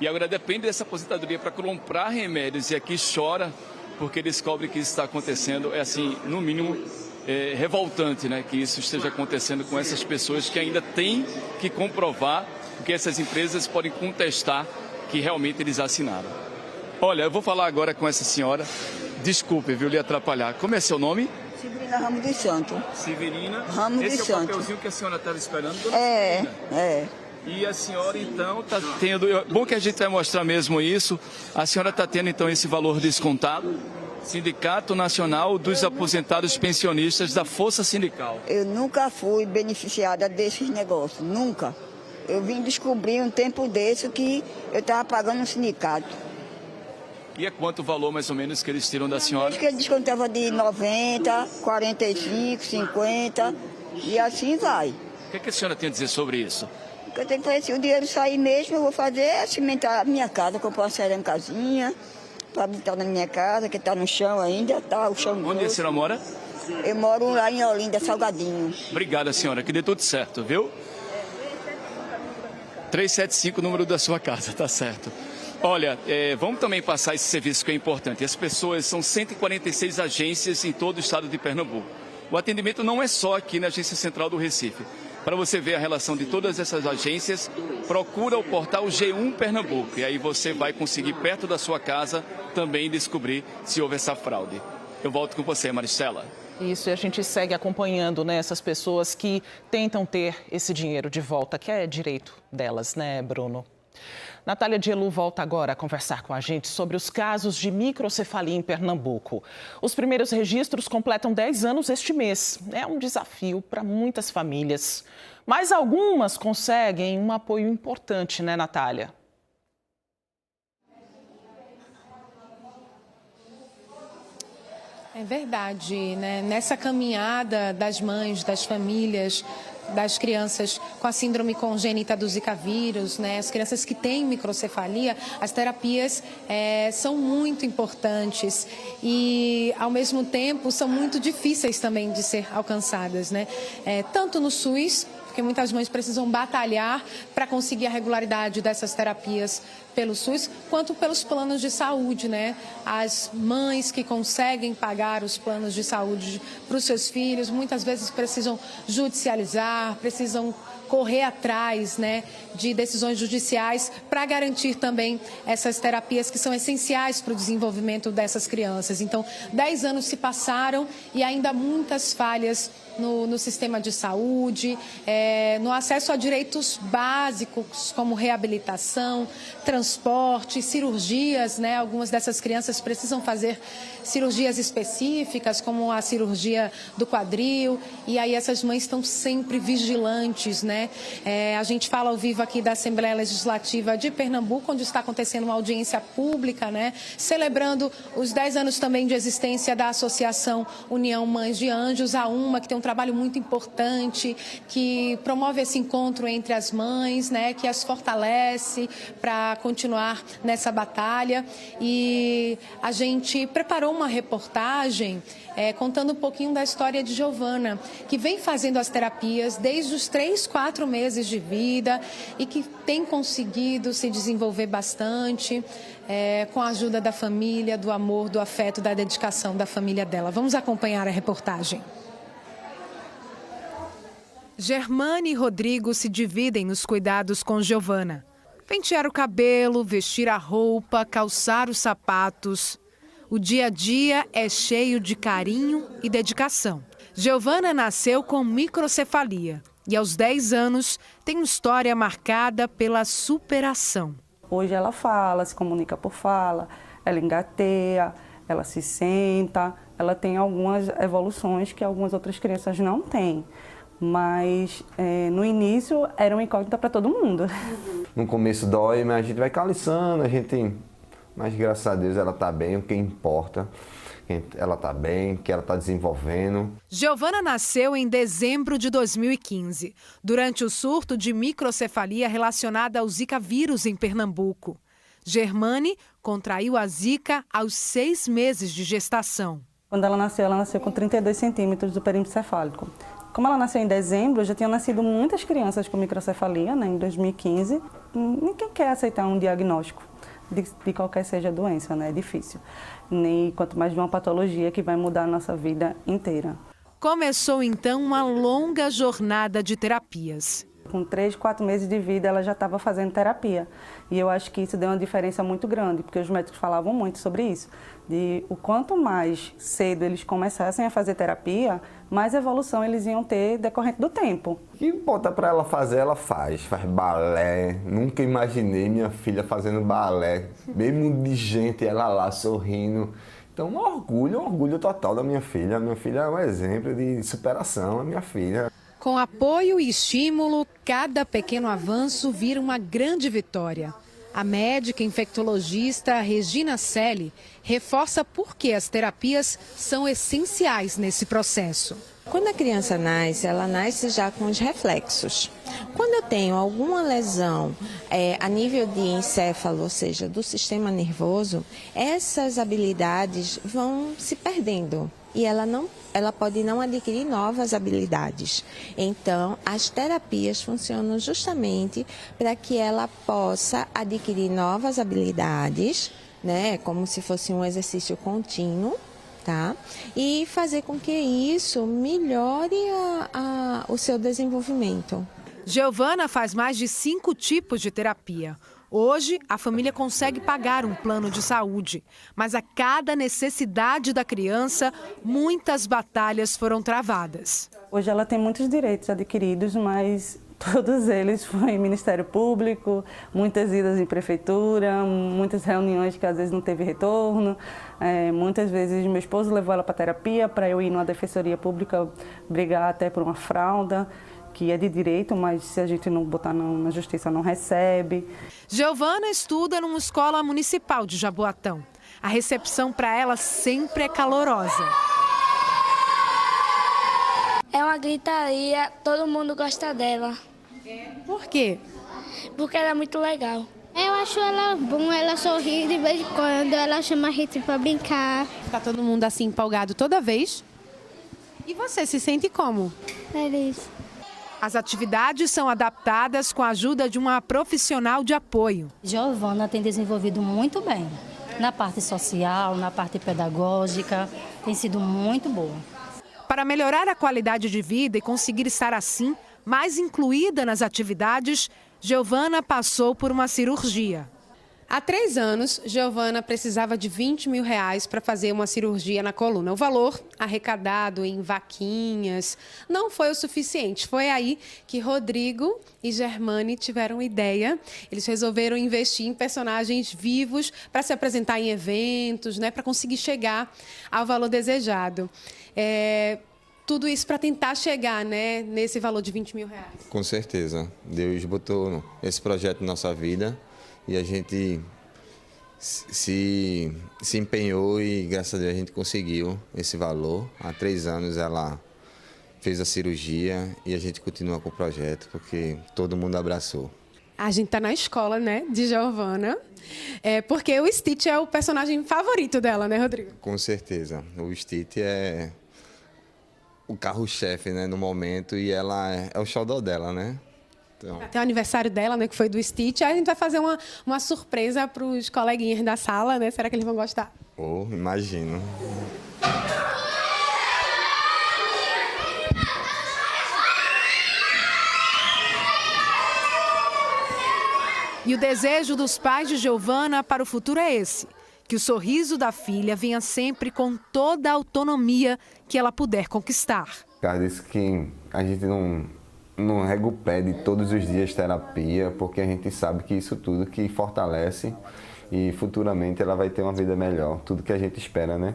E agora depende dessa aposentadoria para comprar remédios. E aqui chora porque descobre que isso está acontecendo. É assim, no mínimo, revoltante, né, que isso esteja acontecendo com essas pessoas que ainda têm que comprovar, porque essas empresas podem contestar que realmente eles assinaram. Olha, eu vou falar agora com essa senhora. Desculpe, viu, lhe atrapalhar. Como é seu nome? Severina Ramos dos Santos. Severina Ramos dos Santos. Esse é o papelzinho que a senhora estava esperando? Dona É. E a senhora, então, está tendo... Bom que a gente vai mostrar mesmo isso. A senhora está tendo, então, esse valor descontado? Sindicato Nacional dos Aposentados Pensionistas da Força Sindical. Eu nunca fui beneficiada desses negócios, nunca. Eu vim descobrir um tempo desse que eu estava pagando um sindicato. E é quanto o valor, mais ou menos, que eles tiram da senhora? Acho que ele descontava de 90, 45, 50 e assim vai. O que a senhora tem a dizer sobre isso? O que eu tenho que fazer, se o dinheiro sair mesmo, eu vou fazer é cimentar a minha casa, comprar uma cerâmicazinha para habitar na minha casa, que está no chão ainda, tá o chão grosso. Onde a senhora mora? Eu moro lá em Olinda, Salgadinho. Obrigada, senhora, que dê tudo certo, viu? 375, o número da sua casa, tá certo. Olha, vamos também passar esse serviço que é importante. As pessoas, são 146 agências em todo o estado de Pernambuco. O atendimento não é só aqui na Agência Central do Recife. Para você ver a relação de todas essas agências, procura o portal G1 Pernambuco. E aí você vai conseguir, perto da sua casa, também descobrir se houve essa fraude. Eu volto com você, Maristela. Isso, e a gente segue acompanhando, né, essas pessoas que tentam ter esse dinheiro de volta, que é direito delas, né, Bruno? Natália Dielu volta agora a conversar com a gente sobre os casos de microcefalia em Pernambuco. Os primeiros registros completam 10 anos este mês. É um desafio para muitas famílias. Mas algumas conseguem um apoio importante, né, Natália? É verdade, né? Nessa caminhada das mães, das famílias, das crianças com a síndrome congênita do Zika vírus, né? As crianças que têm microcefalia, as terapias são muito importantes e, ao mesmo tempo, são muito difíceis também de ser alcançadas, né? Tanto no SUS, porque muitas mães precisam batalhar para conseguir a regularidade dessas terapias pelo SUS, quanto pelos planos de saúde, né? As mães que conseguem pagar os planos de saúde para os seus filhos, muitas vezes precisam judicializar, precisam correr atrás, né, de decisões judiciais para garantir também essas terapias que são essenciais para o desenvolvimento dessas crianças. Então, 10 anos se passaram e ainda muitas falhas no sistema de saúde, no acesso a direitos básicos como reabilitação, transporte, cirurgias, né? Algumas dessas crianças precisam fazer cirurgias específicas, como a cirurgia do quadril, e aí essas mães estão sempre vigilantes, né? A gente fala ao vivo aqui da Assembleia Legislativa de Pernambuco, onde está acontecendo uma audiência pública, né? Celebrando os 10 anos também de existência da Associação União Mães de Anjos, a UMA, que tem um trabalho muito importante, que promove esse encontro entre as mães, né? Que as fortalece para continuar nessa batalha. E a gente preparou uma reportagem contando um pouquinho da história de Giovana, que vem fazendo as terapias desde os 3, 4 meses de vida e que tem conseguido se desenvolver bastante com a ajuda da família, do amor, do afeto, da dedicação da família dela. Vamos acompanhar a reportagem. Germane e Rodrigo se dividem nos cuidados com Giovana. Pentear o cabelo, vestir a roupa, calçar os sapatos. O dia a dia é cheio de carinho e dedicação. Giovana nasceu com microcefalia e aos 10 anos tem uma história marcada pela superação. Hoje ela fala, se comunica por fala, ela engateia, ela se senta, ela tem algumas evoluções que algumas outras crianças não têm. Mas no início era uma incógnita para todo mundo. No começo dói, mas a gente vai caliçando, mas graças a Deus ela está bem, o que importa. Ela está bem, que ela está desenvolvendo. Giovana nasceu em dezembro de 2015, durante o surto de microcefalia relacionada ao Zika vírus em Pernambuco. Germane contraiu a Zika aos 6 meses de gestação. Quando ela nasceu com 32 centímetros do perímetro cefálico. Como ela nasceu em dezembro, já tinham nascido muitas crianças com microcefalia, né, em 2015. Ninguém quer aceitar um diagnóstico de qualquer seja a doença, né? É difícil. Nem quanto mais de uma patologia que vai mudar a nossa vida inteira. Começou então uma longa jornada de terapias. Com 3, 4 meses de vida, ela já estava fazendo terapia. E eu acho que isso deu uma diferença muito grande, porque os médicos falavam muito sobre isso. De o quanto mais cedo eles começassem a fazer terapia, mais evolução eles iam ter decorrente do tempo. O que bota para ela fazer, ela faz balé. Nunca imaginei minha filha fazendo balé, mesmo de gente, ela lá sorrindo. Então, um orgulho total da minha filha. A minha filha é um exemplo de superação, a minha filha. Com apoio e estímulo, cada pequeno avanço vira uma grande vitória. A médica infectologista Regina Selle reforça por que as terapias são essenciais nesse processo. Quando a criança nasce, ela nasce já com os reflexos. Quando eu tenho alguma lesão a nível de encéfalo, ou seja, do sistema nervoso, essas habilidades vão se perdendo. E ela pode não adquirir novas habilidades. Então, as terapias funcionam justamente para que ela possa adquirir novas habilidades, né, como se fosse um exercício contínuo, tá? E fazer com que isso melhore o seu desenvolvimento. Giovana faz mais de 5 tipos de terapia. Hoje, a família consegue pagar um plano de saúde, mas a cada necessidade da criança, muitas batalhas foram travadas. Hoje ela tem muitos direitos adquiridos, mas todos eles foram em Ministério Público, muitas idas em prefeitura, muitas reuniões que às vezes não teve retorno. Muitas vezes meu esposo levou ela para terapia, para eu ir numa defensoria pública brigar até por uma fralda, que é de direito, mas se a gente não botar na justiça não recebe. Giovana estuda numa escola municipal de Jaboatão. A recepção para ela sempre é calorosa. É uma gritaria, todo mundo gosta dela. Por quê? Porque ela é muito legal. Eu acho ela bom, ela sorri de vez em quando, ela chama a gente para brincar. Fica todo mundo assim empolgado toda vez? E você se sente como? Feliz. As atividades são adaptadas com a ajuda de uma profissional de apoio. Giovana tem desenvolvido muito bem, na parte social, na parte pedagógica, tem sido muito boa. Para melhorar a qualidade de vida e conseguir estar assim, mais incluída nas atividades, Giovana passou por uma cirurgia. Há 3 anos, Giovana precisava de R$20 mil para fazer uma cirurgia na coluna. O valor, arrecadado em vaquinhas, não foi o suficiente. Foi aí que Rodrigo e Germane tiveram ideia. Eles resolveram investir em personagens vivos para se apresentar em eventos, né, para conseguir chegar ao valor desejado. Tudo isso para tentar chegar, né, nesse valor de R$20 mil. Com certeza. Deus botou esse projeto na nossa vida. E a gente se empenhou e, graças a Deus, a gente conseguiu esse valor. Há 3 anos ela fez a cirurgia e a gente continua com o projeto, porque todo mundo abraçou. A gente está na escola, né, de Giovana, porque o Stitch é o personagem favorito dela, né, Rodrigo? Com certeza. O Stitch é o carro-chefe, né, no momento, e ela é o xodó dela, né? Então... Até o aniversário dela, né, que foi do Stitch. Aí a gente vai fazer uma surpresa para os coleguinhas da sala, né? Será que eles vão gostar? Imagino. E o desejo dos pais de Giovana para o futuro é esse: que o sorriso da filha venha sempre com toda a autonomia que ela puder conquistar. Cara, disse que a gente não não rega o pé de todos os dias terapia, porque a gente sabe que isso tudo que fortalece e futuramente ela vai ter uma vida melhor, tudo que a gente espera, né?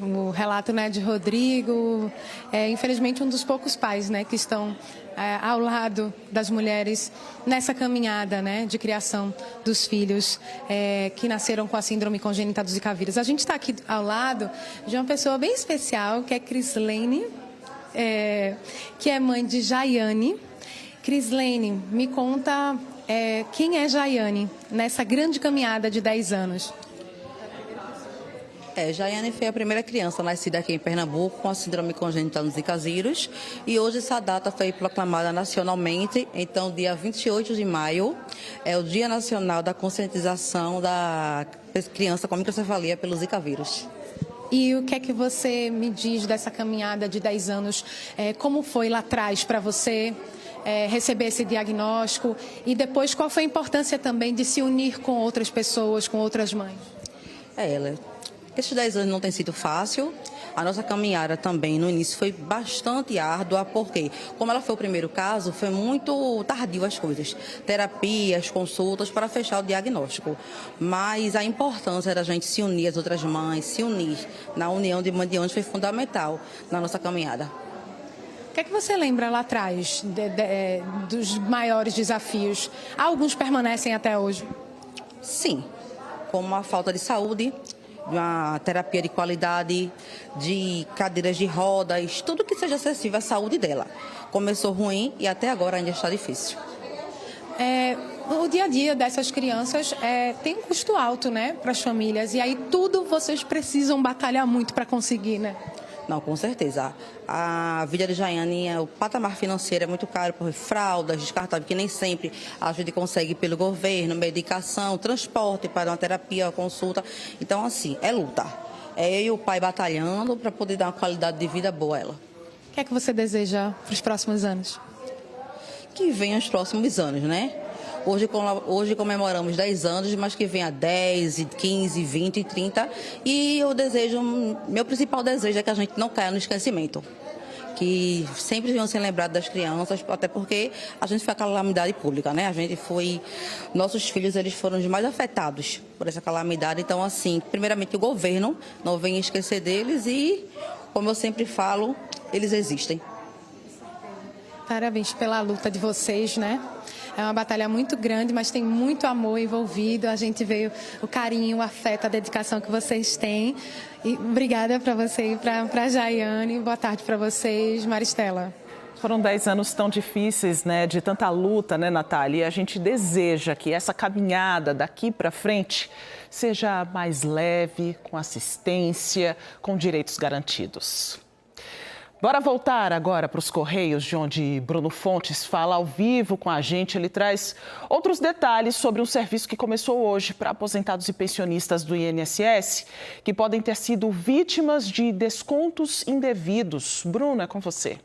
O relato, né, de Rodrigo é, infelizmente, um dos poucos pais, né, que estão ao lado das mulheres nessa caminhada, né, de criação dos filhos que nasceram com a síndrome congênita do Zika vírus. A gente está aqui ao lado de uma pessoa bem especial, que é Crislene, que é mãe de Jaiane. Crislene, me conta quem é Jaiane nessa grande caminhada de 10 anos. Jaiane foi a primeira criança nascida aqui em Pernambuco com a síndrome congênita do Zika vírus e hoje essa data foi proclamada nacionalmente. Então, dia 28 de maio é o Dia Nacional da Conscientização da Criança com Microcefalia pelo Zika vírus. E o que é que você me diz dessa caminhada de 10 anos? Como foi lá atrás para você receber esse diagnóstico? E depois, qual foi a importância também de se unir com outras pessoas, com outras mães? Esses 10 anos não tem sido fácil. A nossa caminhada também, no início, foi bastante árdua, porque, como ela foi o primeiro caso, foi muito tardio as coisas. Terapias, consultas para fechar o diagnóstico. Mas a importância da gente se unir, as outras mães, se unir na união de mãe de onde foi fundamental na nossa caminhada. O que é que você lembra lá atrás dos maiores desafios? Alguns permanecem até hoje? Sim, como a falta de saúde, uma terapia de qualidade, de cadeiras de rodas, tudo que seja acessível à saúde dela. Começou ruim e até agora ainda está difícil. O dia a dia dessas crianças tem um custo alto, né, para as famílias. E aí tudo vocês precisam batalhar muito para conseguir, né? Não, com certeza. A vida de Jaiane, o patamar financeiro é muito caro por fraldas, descartáveis, que nem sempre a gente consegue pelo governo, medicação, transporte para uma terapia, uma consulta. Então, assim, é luta. É eu e o pai batalhando para poder dar uma qualidade de vida boa a ela. O que é que você deseja para os próximos anos? Que venham os próximos anos, né? Hoje comemoramos 10 anos, mas que venha 10, 15, 20, 30. E eu desejo, meu principal desejo é que a gente não caia no esquecimento. Que sempre venham ser lembrados das crianças, até porque a gente foi a calamidade pública, né? Nossos filhos, eles foram os mais afetados por essa calamidade. Então, assim, primeiramente o governo não venha esquecer deles e, como eu sempre falo, eles existem. Parabéns pela luta de vocês, né? É uma batalha muito grande, mas tem muito amor envolvido. A gente vê o carinho, o afeto, a dedicação que vocês têm. E obrigada para você e para a Jaiane. Boa tarde para vocês, Maristela. Foram 10 anos tão difíceis, né, de tanta luta, né, Natália? E a gente deseja que essa caminhada daqui para frente seja mais leve, com assistência, com direitos garantidos. Bora voltar agora para os Correios, de onde Bruno Fontes fala ao vivo com a gente. Ele traz outros detalhes sobre um serviço que começou hoje para aposentados e pensionistas do INSS, que podem ter sido vítimas de descontos indevidos. Bruno, é com você.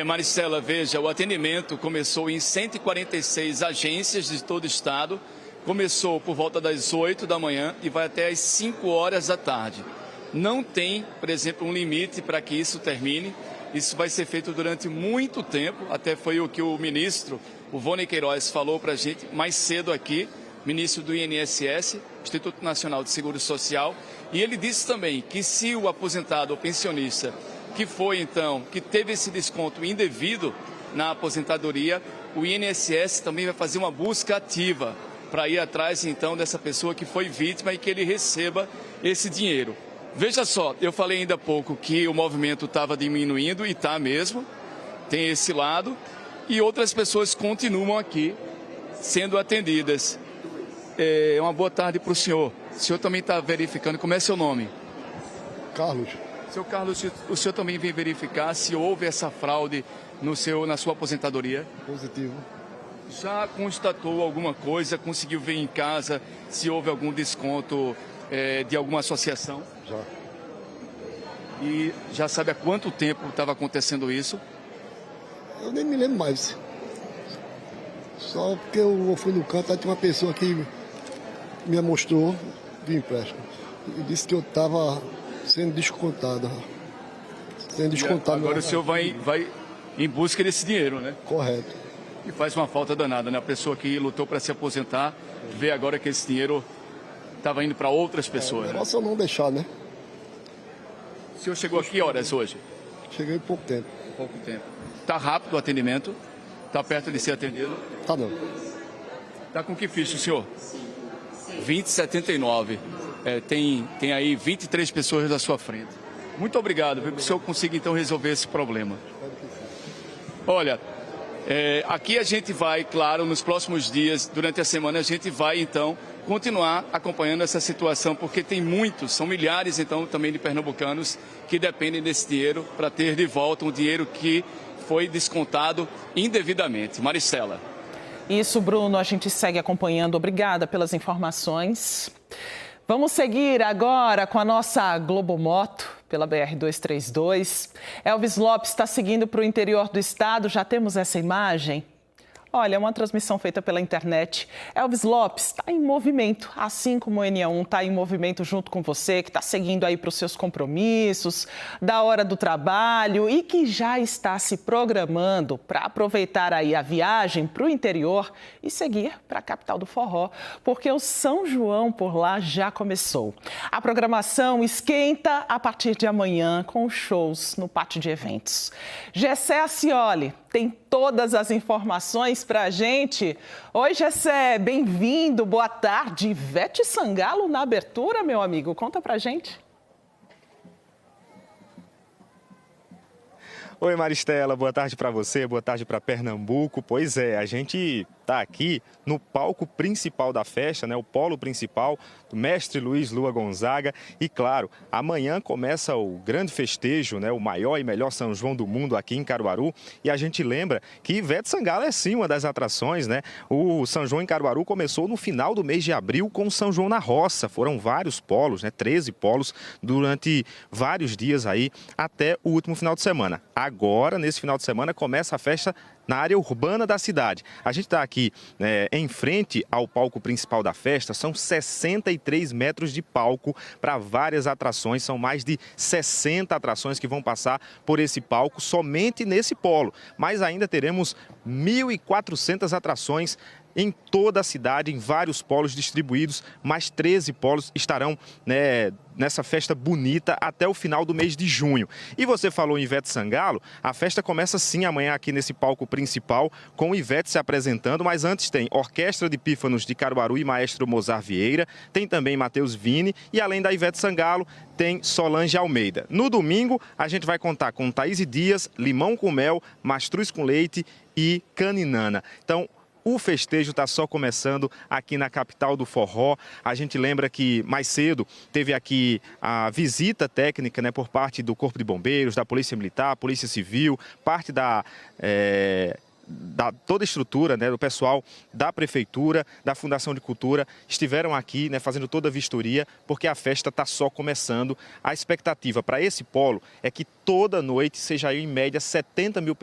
Maricela, veja, o atendimento começou em 146 agências de todo o estado. Começou por volta das 8 da manhã e vai até às 5 horas da tarde. Não tem, por exemplo, um limite para que isso termine. Isso vai ser feito durante muito tempo. Até foi o que o ministro, o Vônei Queiroz, falou para a gente mais cedo aqui, ministro do INSS, Instituto Nacional de Seguro Social. E ele disse também que se o aposentado ou pensionista que teve esse desconto indevido na aposentadoria, o INSS também vai fazer uma busca ativa para ir atrás, então, dessa pessoa que foi vítima e que ele receba esse dinheiro. Veja só, eu falei ainda há pouco que o movimento estava diminuindo, e está mesmo, tem esse lado, e outras pessoas continuam aqui sendo atendidas. Uma boa tarde para o senhor. O senhor também está verificando, como é seu nome? Carlos. Seu Carlos, o senhor também vem verificar se houve essa fraude na sua aposentadoria? Positivo. Já constatou alguma coisa? Conseguiu ver em casa se houve algum desconto de alguma associação? Já. E já sabe há quanto tempo estava acontecendo isso? Eu nem me lembro mais. Só porque eu fui no canto, aí tinha uma pessoa que me amostrou de empréstimo e disse que eu estava sendo descontado. Agora o senhor vai em busca desse dinheiro, né? Correto. E faz uma falta danada, né? A pessoa que lutou para se aposentar, vê agora que esse dinheiro estava indo para outras pessoas. É melhor não deixar, né? O senhor chegou aqui que horas hoje? Cheguei em pouco tempo. Pouco tempo. Está rápido o atendimento? Está perto de ser atendido? Tá não. Está com que ficha o senhor? 2079. Tem aí 23 pessoas da sua frente. Muito obrigado, viu, que o senhor consiga então resolver esse problema. Olha, aqui a gente vai, claro, nos próximos dias, durante a semana, a gente vai então continuar acompanhando essa situação, porque tem muitos, são milhares então também de pernambucanos que dependem desse dinheiro para ter de volta um dinheiro que foi descontado indevidamente. Maristela. Isso, Bruno, a gente segue acompanhando. Obrigada pelas informações. Vamos seguir agora com a nossa Globomoto pela BR-232. Elvis Lopes está seguindo para o interior do estado. Já temos essa imagem? Olha, é uma transmissão feita pela internet. Elvis Lopes está em movimento, assim como o NA1 está em movimento junto com você, que está seguindo aí para os seus compromissos, da hora do trabalho e que já está se programando para aproveitar aí a viagem para o interior e seguir para a capital do forró, porque o São João por lá já começou. A programação esquenta a partir de amanhã com shows no pátio de eventos. Gessé Acioli tem todas as informações para a gente. Oi, Gessé, bem-vindo, boa tarde. Ivete Sangalo na abertura, meu amigo, conta pra gente. Oi, Maristela, boa tarde para você, boa tarde para Pernambuco. Pois é, a gente está aqui no palco principal da festa, né, o polo principal do mestre Luiz Lua Gonzaga. E claro, amanhã começa o grande festejo, né, o maior e melhor São João do mundo aqui em Caruaru. E a gente lembra que Ivete Sangalo é sim uma das atrações, né? O São João em Caruaru começou no final do mês de abril com o São João na Roça. Foram vários polos, né, 13 polos durante vários dias aí até o último final de semana. Agora, nesse final de semana, começa a festa na área urbana da cidade. A gente está aqui em frente ao palco principal da festa, são 63 metros de palco para várias atrações, são mais de 60 atrações que vão passar por esse palco somente nesse polo, mas ainda teremos 1.400 atrações em toda a cidade, em vários polos distribuídos, mais 13 polos estarão nessa festa bonita até o final do mês de junho. E você falou em Ivete Sangalo, a festa começa sim amanhã aqui nesse palco principal, com Ivete se apresentando, mas antes tem Orquestra de Pífanos de Caruaru e Maestro Mozart Vieira, tem também Matheus Vini e além da Ivete Sangalo, tem Solange Almeida. No domingo, a gente vai contar com Thaís Dias, Limão com Mel, Mastruz com Leite e Caninana. Então, o festejo está só começando aqui na capital do forró. A gente lembra que mais cedo teve aqui a visita técnica, né, por parte do Corpo de Bombeiros, da Polícia Militar, Polícia Civil, parte da toda a estrutura, né, do pessoal da Prefeitura, da Fundação de Cultura, estiveram aqui, né, fazendo toda a vistoria, porque a festa está só começando. A expectativa para esse polo é que toda noite seja aí, em média 70 mil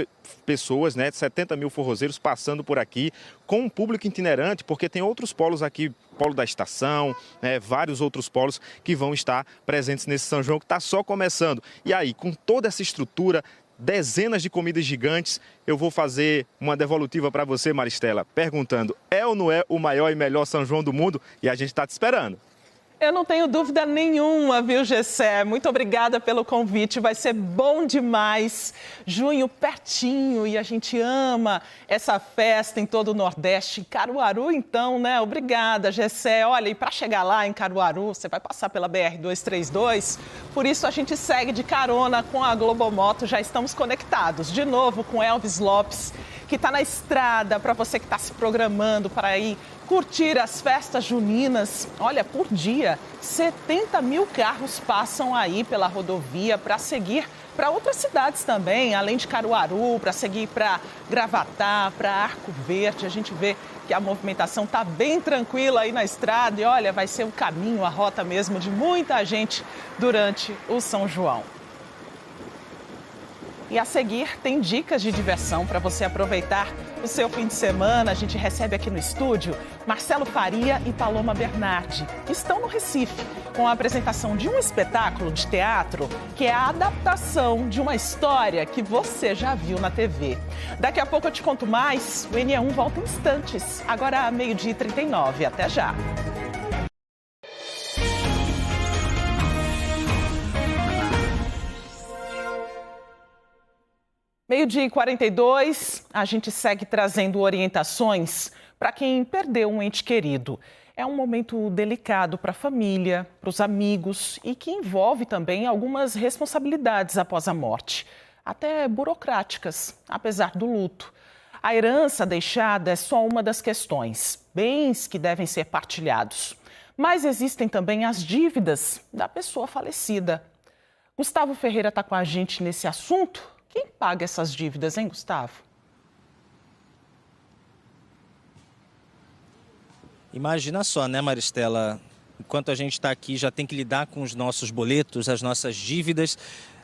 pessoas, né, 70 mil forrozeiros passando por aqui, com um público itinerante, porque tem outros polos aqui, polo da estação, né, vários outros polos que vão estar presentes nesse São João que está só começando. E aí, com toda essa estrutura, dezenas de comidas gigantes, eu vou fazer uma devolutiva para você, Maristela, perguntando, é ou não é o maior e melhor São João do mundo? E a gente está te esperando. Eu não tenho dúvida nenhuma, viu, Gessé? Muito obrigada pelo convite, vai ser bom demais. Junho pertinho e a gente ama essa festa em todo o Nordeste. Caruaru, então, né? Obrigada, Gessé. Olha, e para chegar lá em Caruaru, você vai passar pela BR-232, por isso a gente segue de carona com a Globomoto, já estamos conectados de novo com Elvis Lopes, que está na estrada, para você que está se programando para ir curtir as festas juninas. Olha, por dia, 70 mil carros passam aí pela rodovia para seguir para outras cidades também, além de Caruaru, para seguir para Gravatá, para Arco Verde. A gente vê que a movimentação está bem tranquila aí na estrada e olha, vai ser o caminho, a rota mesmo de muita gente durante o São João. E a seguir tem dicas de diversão para você aproveitar o seu fim de semana. A gente recebe aqui no estúdio Marcelo Faria e Paloma Bernardi. Estão no Recife com a apresentação de um espetáculo de teatro que é a adaptação de uma história que você já viu na TV. Daqui a pouco eu te conto mais. O NE1 volta em instantes. Agora, 12h39. Até já. Meio-dia e 42, a gente segue trazendo orientações para quem perdeu um ente querido. É um momento delicado para a família, para os amigos e que envolve também algumas responsabilidades após a morte, até burocráticas, apesar do luto. A herança deixada é só uma das questões, bens que devem ser partilhados. Mas existem também as dívidas da pessoa falecida. Gustavo Ferreira está com a gente nesse assunto. Quem paga essas dívidas, hein, Gustavo? Imagina só, né, Maristela? Enquanto a gente está aqui, já tem que lidar com os nossos boletos, as nossas dívidas,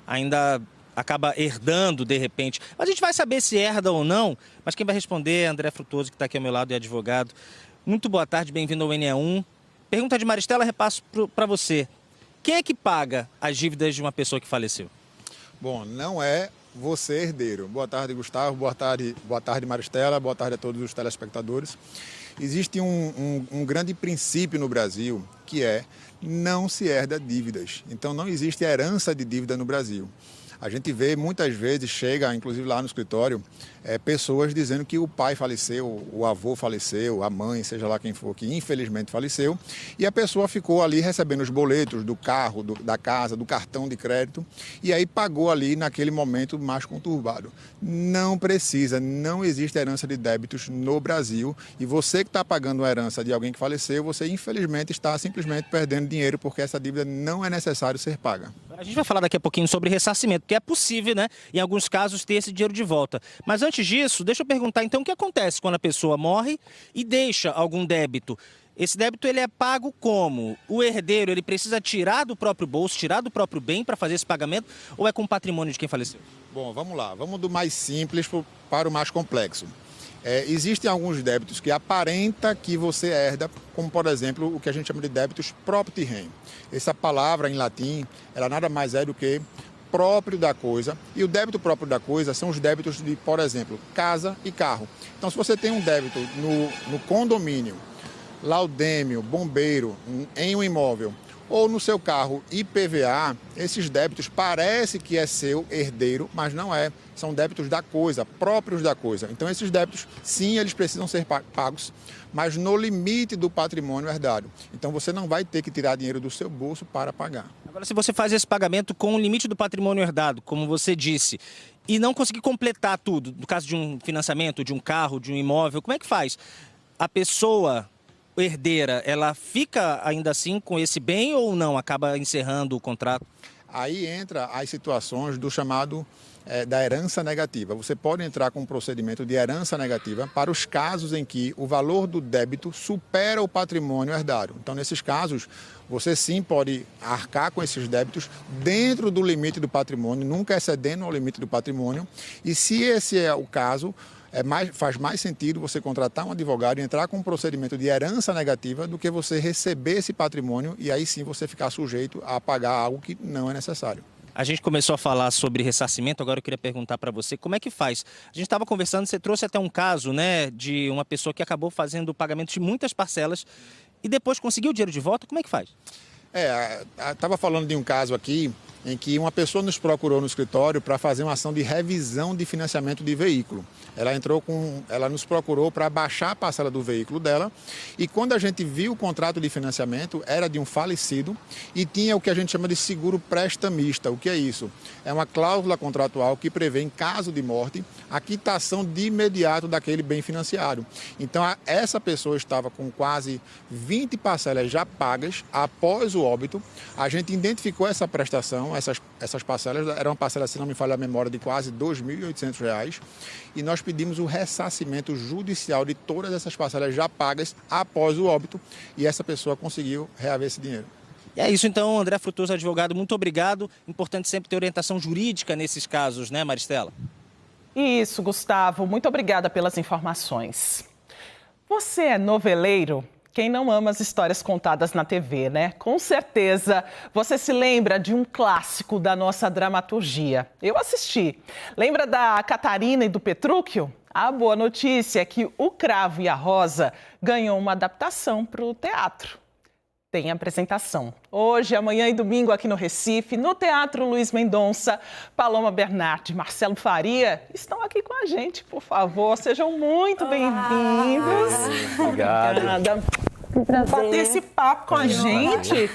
ainda acaba herdando de repente. Mas a gente vai saber se herda ou não, mas quem vai responder é André Frutuoso, que está aqui ao meu lado, é advogado. Muito boa tarde, bem-vindo ao NE1. Pergunta de Maristela, repasso para você. Quem é que paga as dívidas de uma pessoa que faleceu? Bom, não é você, herdeiro. Boa tarde, Gustavo. Boa tarde, Maristela. Boa tarde a todos os telespectadores. Existe um grande princípio no Brasil, que é não se herda dívidas. Então, não existe herança de dívida no Brasil. A gente vê muitas vezes, chega inclusive lá no escritório, pessoas dizendo que o pai faleceu, o avô faleceu, a mãe, seja lá quem for, que infelizmente faleceu, e a pessoa ficou ali recebendo os boletos do carro, da casa, do cartão de crédito, e aí pagou ali naquele momento mais conturbado. Não precisa, não existe herança de débitos no Brasil, e você que está pagando a herança de alguém que faleceu, você infelizmente está simplesmente perdendo dinheiro, porque essa dívida não é necessário ser paga. A gente vai falar daqui a pouquinho sobre ressarcimento, porque é possível, né, em alguns casos, ter esse dinheiro de volta. Mas antes disso, deixa eu perguntar, então, o que acontece quando a pessoa morre e deixa algum débito? Esse débito ele é pago como? O herdeiro ele precisa tirar do próprio bolso, tirar do próprio bem para fazer esse pagamento, ou é com o patrimônio de quem faleceu? Bom, vamos lá. Vamos do mais simples para o mais complexo. Existem alguns débitos que aparenta que você herda, como, por exemplo, o que a gente chama de débitos property rem. Essa palavra, em latim, ela nada mais é do que próprio da coisa. E o débito próprio da coisa são os débitos de, por exemplo, casa e carro. Então, se você tem um débito no condomínio, laudêmio, bombeiro, em um imóvel, ou no seu carro IPVA, esses débitos parece que é seu herdeiro, mas não é. São débitos da coisa, próprios da coisa. Então, esses débitos, sim, eles precisam ser pagos, mas no limite do patrimônio herdado. Então, você não vai ter que tirar dinheiro do seu bolso para pagar. Agora, se você faz esse pagamento com o limite do patrimônio herdado, como você disse, e não conseguir completar tudo, no caso de um financiamento, de um carro, de um imóvel, como é que faz? A pessoa herdeira, ela fica ainda assim com esse bem ou não? Acaba encerrando o contrato? Aí entra as situações do chamado da herança negativa. Você pode entrar com um procedimento de herança negativa para os casos em que o valor do débito supera o patrimônio herdado. Então, nesses casos, você sim pode arcar com esses débitos dentro do limite do patrimônio, nunca excedendo ao limite do patrimônio. E se esse é o caso, faz mais sentido você contratar um advogado e entrar com um procedimento de herança negativa do que você receber esse patrimônio e aí sim você ficar sujeito a pagar algo que não é necessário. A gente começou a falar sobre ressarcimento, agora eu queria perguntar para você, como é que faz? A gente estava conversando, você trouxe até um caso, né, de uma pessoa que acabou fazendo o pagamento de muitas parcelas e depois conseguiu o dinheiro de volta, como é que faz? Estava falando de um caso aqui em que uma pessoa nos procurou no escritório para fazer uma ação de revisão de financiamento de veículo. Ela nos procurou para baixar a parcela do veículo dela e quando a gente viu o contrato de financiamento, era de um falecido e tinha o que a gente chama de seguro prestamista. O que é isso? É uma cláusula contratual que prevê, em caso de morte, a quitação de imediato daquele bem financiado. Então, essa pessoa estava com quase 20 parcelas já pagas após o óbito. A gente identificou essa prestação, essas parcelas, era uma parcela, se não me falha a memória, de quase R$ 2.800 e nós pedimos o ressarcimento judicial de todas essas parcelas já pagas após o óbito e essa pessoa conseguiu reaver esse dinheiro. E é isso então, André Frutuoso, advogado, muito obrigado. Importante sempre ter orientação jurídica nesses casos, né, Maristela? Isso, Gustavo. Muito obrigada pelas informações. Você é noveleiro? Quem não ama as histórias contadas na TV, né? Com certeza você se lembra de um clássico da nossa dramaturgia. Eu assisti. Lembra da Catarina e do Petrúquio? A boa notícia é que O Cravo e a Rosa ganhou uma adaptação para o teatro. Tem apresentação hoje, amanhã e domingo aqui no Recife, no Teatro Luiz Mendonça. Paloma Bernardi e Marcelo Faria estão aqui com a gente, por favor. Sejam muito bem-vindos. Obrigado. Obrigada por bater esse papo com a gente.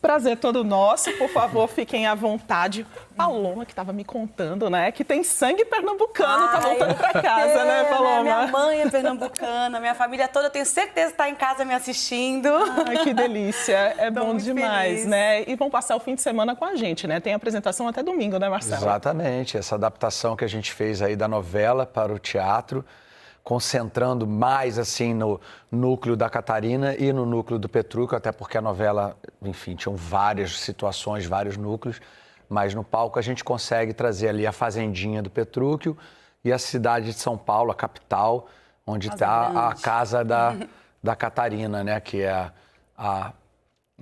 Prazer todo nosso. Por favor, fiquem à vontade. Paloma, que estava me contando, né, que tem sangue pernambucano, tá voltando para casa, né, Paloma? Minha mãe é pernambucana, minha família toda, eu tenho certeza que está em casa me assistindo. Ai, que delícia. É bom demais, feliz, né? E vão passar o fim de semana com a gente, né? Tem apresentação até domingo, né, Marcelo? Exatamente. Essa adaptação que a gente fez aí da novela para o teatro, concentrando mais, assim, no núcleo da Catarina e no núcleo do Petrúquio, até porque a novela, enfim, tinham várias situações, vários núcleos, mas no palco a gente consegue trazer ali a fazendinha do Petrúquio e a cidade de São Paulo, a capital, onde está a casa da Catarina, né, que é a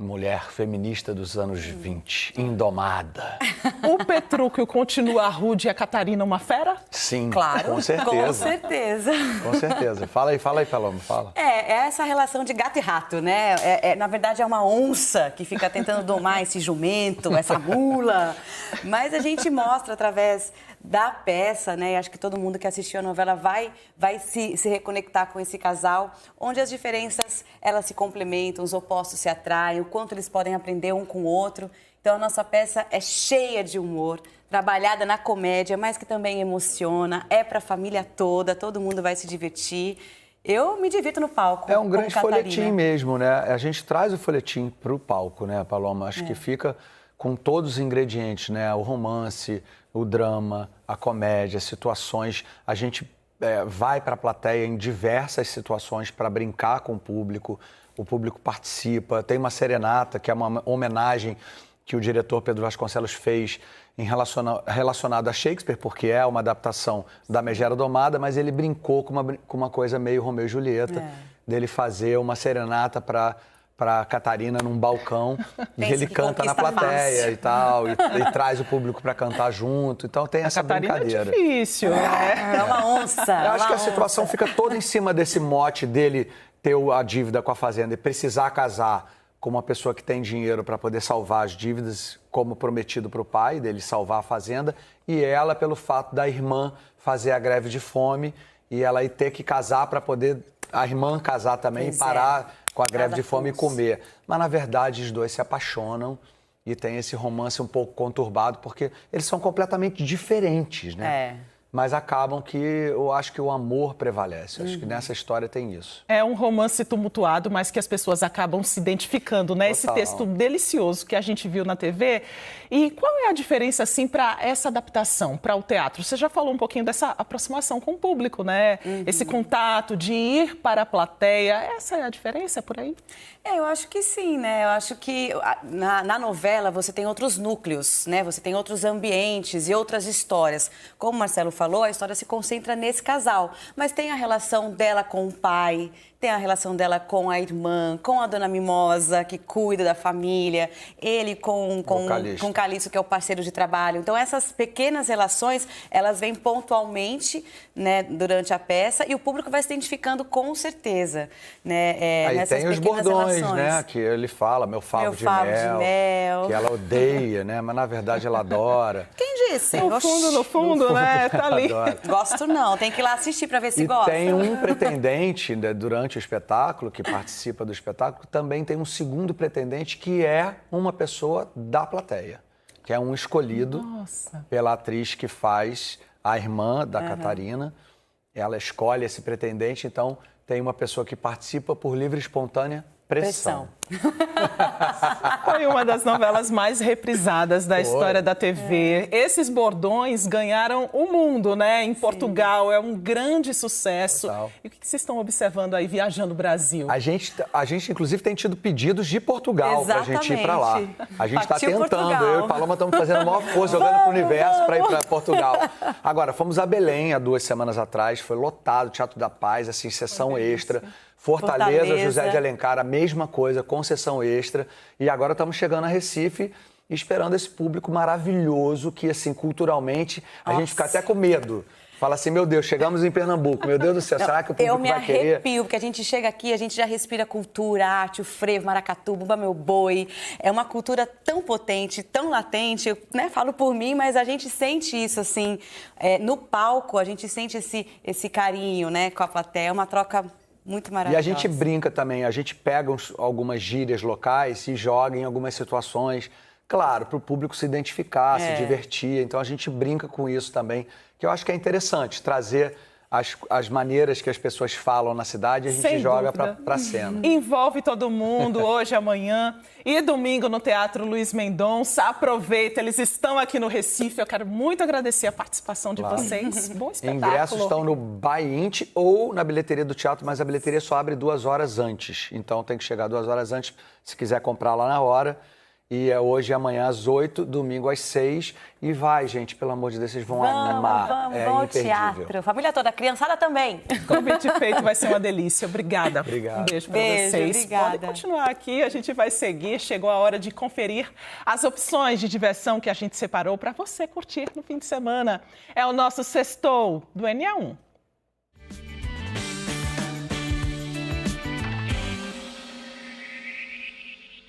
mulher feminista dos anos 20, indomada. O Petrúquio continua rude e a Catarina uma fera? Sim, claro, com certeza. Com certeza. Com certeza. Fala aí, Paloma, fala. É essa relação de gato e rato, né? Na verdade, é uma onça que fica tentando domar esse jumento, essa mula. Mas a gente mostra através da peça, né? E acho que todo mundo que assistiu a novela vai se reconectar com esse casal, onde as diferenças, elas se complementam, os opostos se atraem, o quanto eles podem aprender um com o outro. Então, a nossa peça é cheia de humor, trabalhada na comédia, mas que também emociona, é para a família toda, todo mundo vai se divertir. Eu me divirto no palco. É um grande folhetim mesmo, né? A gente traz o folhetim para o palco, né, Paloma? Acho que fica com todos os ingredientes, né? O romance, o drama, a comédia, situações. A gente vai para a plateia em diversas situações para brincar com o público participa. Tem uma serenata, que é uma homenagem que o diretor Pedro Vasconcelos fez relacionado a Shakespeare, porque é uma adaptação da Megera Domada, mas ele brincou com uma coisa meio Romeu e Julieta, dele fazer uma serenata para Catarina num balcão e ele canta na plateia e tal, e traz o público para cantar junto. Então tem essa brincadeira. É difícil, né? É uma onça. Eu acho que a situação fica toda em cima desse mote dele ter a dívida com a fazenda e precisar casar com uma pessoa que tem dinheiro para poder salvar as dívidas, como prometido para o pai, dele salvar a fazenda, e ela pelo fato da irmã fazer a greve de fome e ela ir ter que casar para poder a irmã casar também e parar com a greve de fome e comer. Mas, na verdade, os dois se apaixonam e tem esse romance um pouco conturbado, porque eles são completamente diferentes, né? Mas acabam que eu acho que o amor prevalece. Acho que nessa história tem isso. É um romance tumultuado, mas que as pessoas acabam se identificando, né? Esse texto delicioso que a gente viu na TV. E qual é a diferença, assim, para essa adaptação, para o teatro? Você já falou um pouquinho dessa aproximação com o público, né? Esse contato de ir para a plateia. Essa é a diferença por aí? Eu acho que sim, né? Eu acho que na novela você tem outros núcleos, né? Você tem outros ambientes e outras histórias. Como o Marcelo falou, a história se concentra nesse casal. Mas tem a relação dela com o pai, tem a relação dela com a irmã, com a dona Mimosa, que cuida da família, ele com o Calixto, que é o parceiro de trabalho. Então, essas pequenas relações, elas vêm pontualmente, né, durante a peça e o público vai se identificando com certeza, né? Aí tem os bordões, né, que ele fala, meu favo de mel, que ela odeia, né, mas na verdade ela adora. Quem disse? No fundo, né, tá ali. Gosto não, tem que ir lá assistir para ver se gosta. Tem um pretendente, né, durante o espetáculo, que participa do espetáculo, também tem um segundo pretendente que é uma pessoa da plateia, que é um escolhido pela atriz que faz a irmã da Catarina. Ela escolhe esse pretendente, então tem uma pessoa que participa por livre e espontânea Pressão. Foi uma das novelas mais reprisadas da história da TV. Esses bordões ganharam o mundo, né? Em Portugal, é um grande sucesso. Total. E o que vocês estão observando aí, viajando o Brasil? A gente, inclusive, tem tido pedidos de Portugal pra gente ir pra lá. A gente está tentando, Portugal. eu e o Paloma estamos fazendo a maior força, jogando pro universo para ir para Portugal. Agora, fomos a Belém há 2 semanas atrás, foi lotado, Teatro da Paz, assim, sessão extra. Fortaleza, José de Alencar, a mesma coisa, com sessão extra. E agora estamos chegando a Recife, esperando esse público maravilhoso que, assim, culturalmente, a gente fica até com medo. Fala assim, meu Deus, chegamos em Pernambuco, meu Deus do céu, será que o público vai querer? Eu me arrepio, porque a gente chega aqui, a gente já respira cultura, arte, o frevo, maracatu, bumba meu boi. É uma cultura tão potente, tão latente, eu, né, falo por mim, mas a gente sente isso, assim, no palco, a gente sente esse carinho, né, com a plateia, é uma troca muito maravilhosa. E a gente brinca também, a gente pega algumas gírias locais e joga em algumas situações, claro, para o público se identificar, se divertir. Então a gente brinca com isso também, que eu acho que é interessante, trazer as maneiras que as pessoas falam na cidade e a gente Sem joga dúvida. para a cena. Envolve todo mundo, hoje, amanhã e domingo no Teatro Luiz Mendonça. Aproveita, eles estão aqui no Recife. Eu quero muito agradecer a participação de vocês. Bom espetáculo. Ingressos estão no Baiint ou na bilheteria do teatro, mas a bilheteria só abre 2 horas antes. Então tem que chegar 2 horas antes, se quiser comprar lá na hora. E é hoje e amanhã às 8, domingo às 6. E vai, gente, pelo amor de Deus, vocês vão amar. Vamos ao teatro. Família toda, criançada também. Convite feito, vai ser uma delícia. Obrigada. Obrigado. Um beijo para vocês. Obrigada. Podem continuar aqui, a gente vai seguir. Chegou a hora de conferir as opções de diversão que a gente separou para você curtir no fim de semana. É o nosso Sextou do NA1.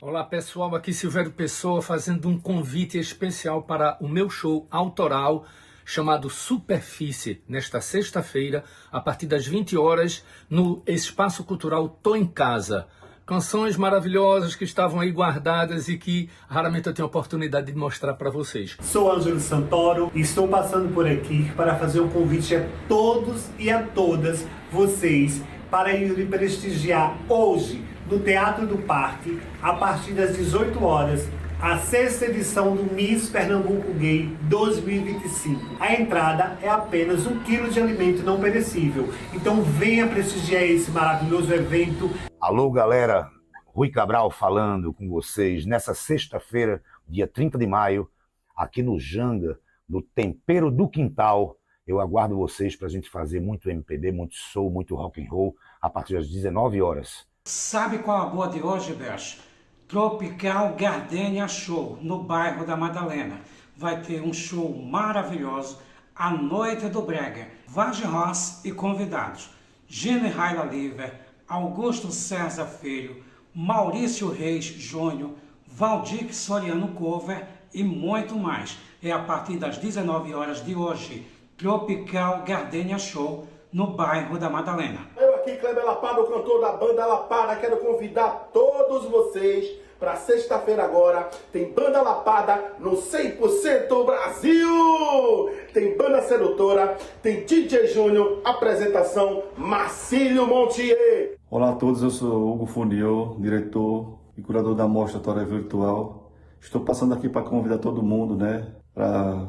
Olá pessoal, aqui Silvério Pessoa fazendo um convite especial para o meu show autoral chamado Superfície, nesta sexta-feira, a partir das 20 horas, no Espaço Cultural Tô em Casa. Canções maravilhosas que estavam aí guardadas e que raramente eu tenho a oportunidade de mostrar para vocês. Sou Ângelo Santoro e estou passando por aqui para fazer um convite a todos e a todas vocês para irem prestigiar hoje, no Teatro do Parque, a partir das 18 horas, a 6ª edição do Miss Pernambuco Gay 2025. A entrada é apenas 1 quilo de alimento não perecível. Então venha prestigiar esse maravilhoso evento. Alô, galera, Rui Cabral falando com vocês nessa sexta-feira, dia 30 de maio, aqui no Janga, no Tempero do Quintal. Eu aguardo vocês para a gente fazer muito MPB, muito soul, muito rock and roll, a partir das 19 horas. Sabe qual a boa de hoje, Beth? Tropical Gardenia Show, no bairro da Madalena. Vai ter um show maravilhoso, a Noite do Brega. Vagem Ross e convidados. Gene Raila Liver, Augusto César Filho, Maurício Reis Júnior, Valdir Soriano Cover e muito mais. É a partir das 19 horas de hoje. Tropical Gardenia Show, no bairro da Madalena. Eu aqui, Kleber Lapada, o cantor da banda Lapada, quero convidar todos vocês para sexta-feira agora. Tem Banda Lapada no 100% Brasil! Tem Banda Sedutora, tem DJ Júnior, apresentação Marcílio Montier. Olá a todos, eu sou Hugo Funio, diretor e curador da Mostra Toré Virtual. Estou passando aqui para convidar todo mundo, né, para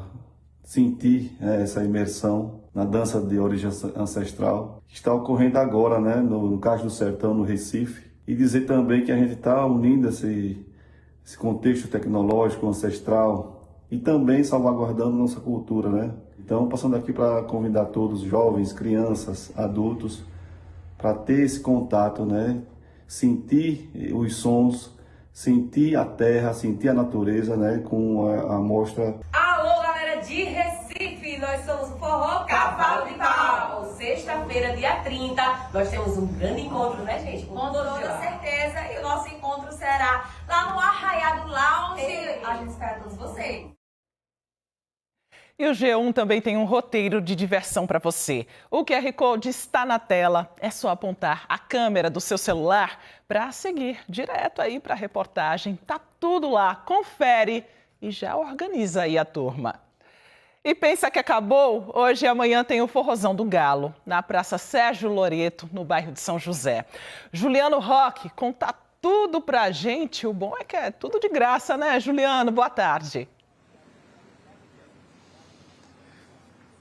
sentir essa imersão na dança de origem ancestral que está ocorrendo agora, né, no Cais do Sertão, no Recife. E dizer também que a gente está unindo esse contexto tecnológico ancestral e também salvaguardando nossa cultura, né? Então, passando aqui para convidar todos, jovens, crianças, adultos, para ter esse contato, né? Sentir os sons, sentir a terra, sentir a natureza, né? Com a mostra. Alô, galera de Recife, nós somos o Forró Cavalo de Pau. Sexta-feira, dia 30, nós temos um grande encontro, né, gente? Com toda certeza, e o nosso encontro será lá no Arraiado Lounge. A gente espera todos vocês. E o G1 também tem um roteiro de diversão para você. O QR Code está na tela, é só apontar a câmera do seu celular para seguir direto aí para a reportagem. Tá tudo lá, confere e já organiza aí a turma. E pensa que acabou? Hoje e amanhã tem o Forrozão do Galo, na Praça Sérgio Loreto, no bairro de São José. Juliano Roque conta tudo pra gente. O bom é que é tudo de graça, né, Juliano? Boa tarde.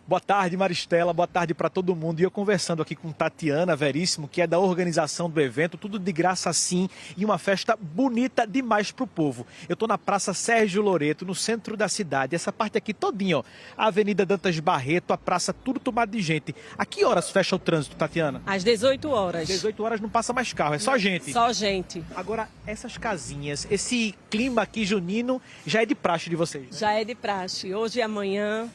Boa tarde, Maristela. Boa tarde para todo mundo. E eu conversando aqui com Tatiana Veríssimo, que é da organização do evento, tudo de graça sim, e uma festa bonita demais para o povo. Eu estou na Praça Sérgio Loreto, no centro da cidade. Essa parte aqui todinha, ó, a Avenida Dantas Barreto, a praça, tudo tomado de gente. A que horas fecha o trânsito, Tatiana? Às 18 horas. 18 horas não passa mais carro, é só gente. Só gente. Agora, essas casinhas, esse clima aqui junino, já é de praxe de vocês, né? Já é de praxe. Hoje e amanhã...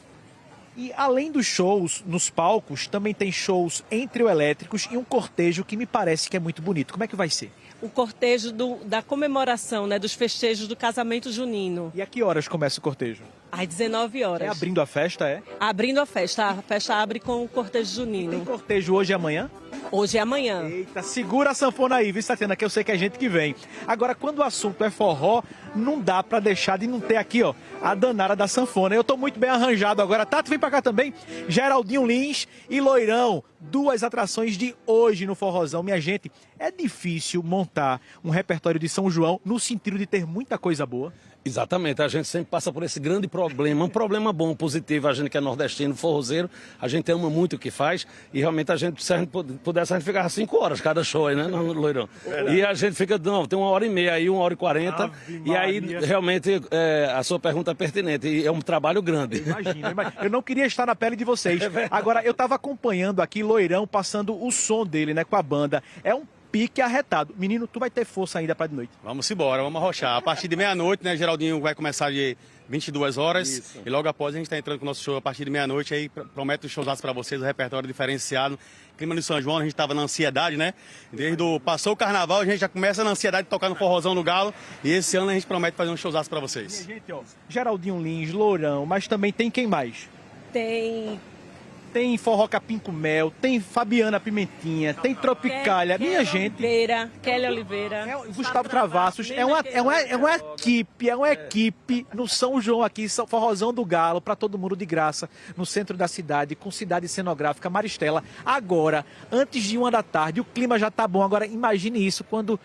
E além dos shows nos palcos, também tem shows em trio elétricos e um cortejo que me parece que é muito bonito. Como é que vai ser? O cortejo da comemoração, né, dos festejos do casamento junino. E a que horas começa o cortejo? Às 19 horas. É abrindo a festa, é? Abrindo a festa abre com o cortejo junino. Tem cortejo hoje e amanhã? Hoje e amanhã. Eita, segura a sanfona aí, viu, Tatiana, que eu sei que é gente que vem. Agora, quando o assunto é forró, não dá pra deixar de não ter aqui, ó, a danada da sanfona. Eu tô muito bem arranjado agora. Tato, vem pra cá também. Geraldinho Lins e Loirão, duas atrações de hoje no forrozão. Minha gente, é difícil montar um repertório de São João no sentido de ter muita coisa boa. Exatamente, a gente sempre passa por esse grande problema, um problema bom, positivo, a gente que é nordestino, forrozeiro, a gente ama muito o que faz e realmente a gente, se a gente pudesse, a gente ficava 5 horas cada show aí, né, no Loirão? E a gente fica, não, tem 1h30 aí, 1h40, e aí realmente a sua pergunta é pertinente e é um trabalho grande. Imagina, eu não queria estar na pele de vocês. Agora, eu estava acompanhando aqui Loirão passando o som dele, né, com a banda. É um pique arretado. Menino, tu vai ter força ainda para de noite. Vamos embora, vamos arrochar. A partir de meia-noite, né, Geraldinho vai começar de 22 horas. Isso. E logo após a gente está entrando com o nosso show a partir de meia-noite. Aí prometo showzaço para vocês, o repertório diferenciado. Clima de São João, a gente estava na ansiedade, né? Passou o carnaval, a gente já começa na ansiedade de tocar no forrozão do Galo. E esse ano a gente promete fazer um showzaço para vocês. Minha gente, ó, Geraldinho Lins, Lourão, mas também tem quem mais? Tem Forró Capim com Mel, tem Fabiana Pimentinha, tem Tropicália, minha gente. Kelly Oliveira. Gustavo Travassos. É uma equipe no São João aqui, Forrozão do Galo, para todo mundo de graça, no centro da cidade, com cidade cenográfica Maristela. Agora, antes de 1 da tarde, o clima já tá bom. Agora, imagine isso quando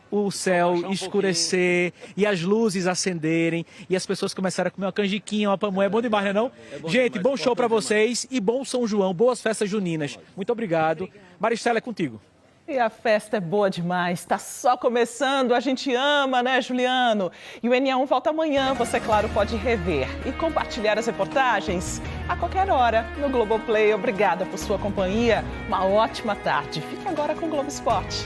o céu escurecer e as luzes acenderem e as pessoas começarem a comer uma canjiquinha, uma pamonha. É bom demais, não é não? Gente, bom show pra vocês e bom São João, boas festas juninas. Muito obrigado. Maristela, é contigo. E a festa é boa demais, tá só começando, a gente ama, né, Juliano? E o NA1 volta amanhã, você, claro, pode rever e compartilhar as reportagens a qualquer hora no Globoplay. Obrigada por sua companhia, uma ótima tarde. Fique agora com o Globo Esporte.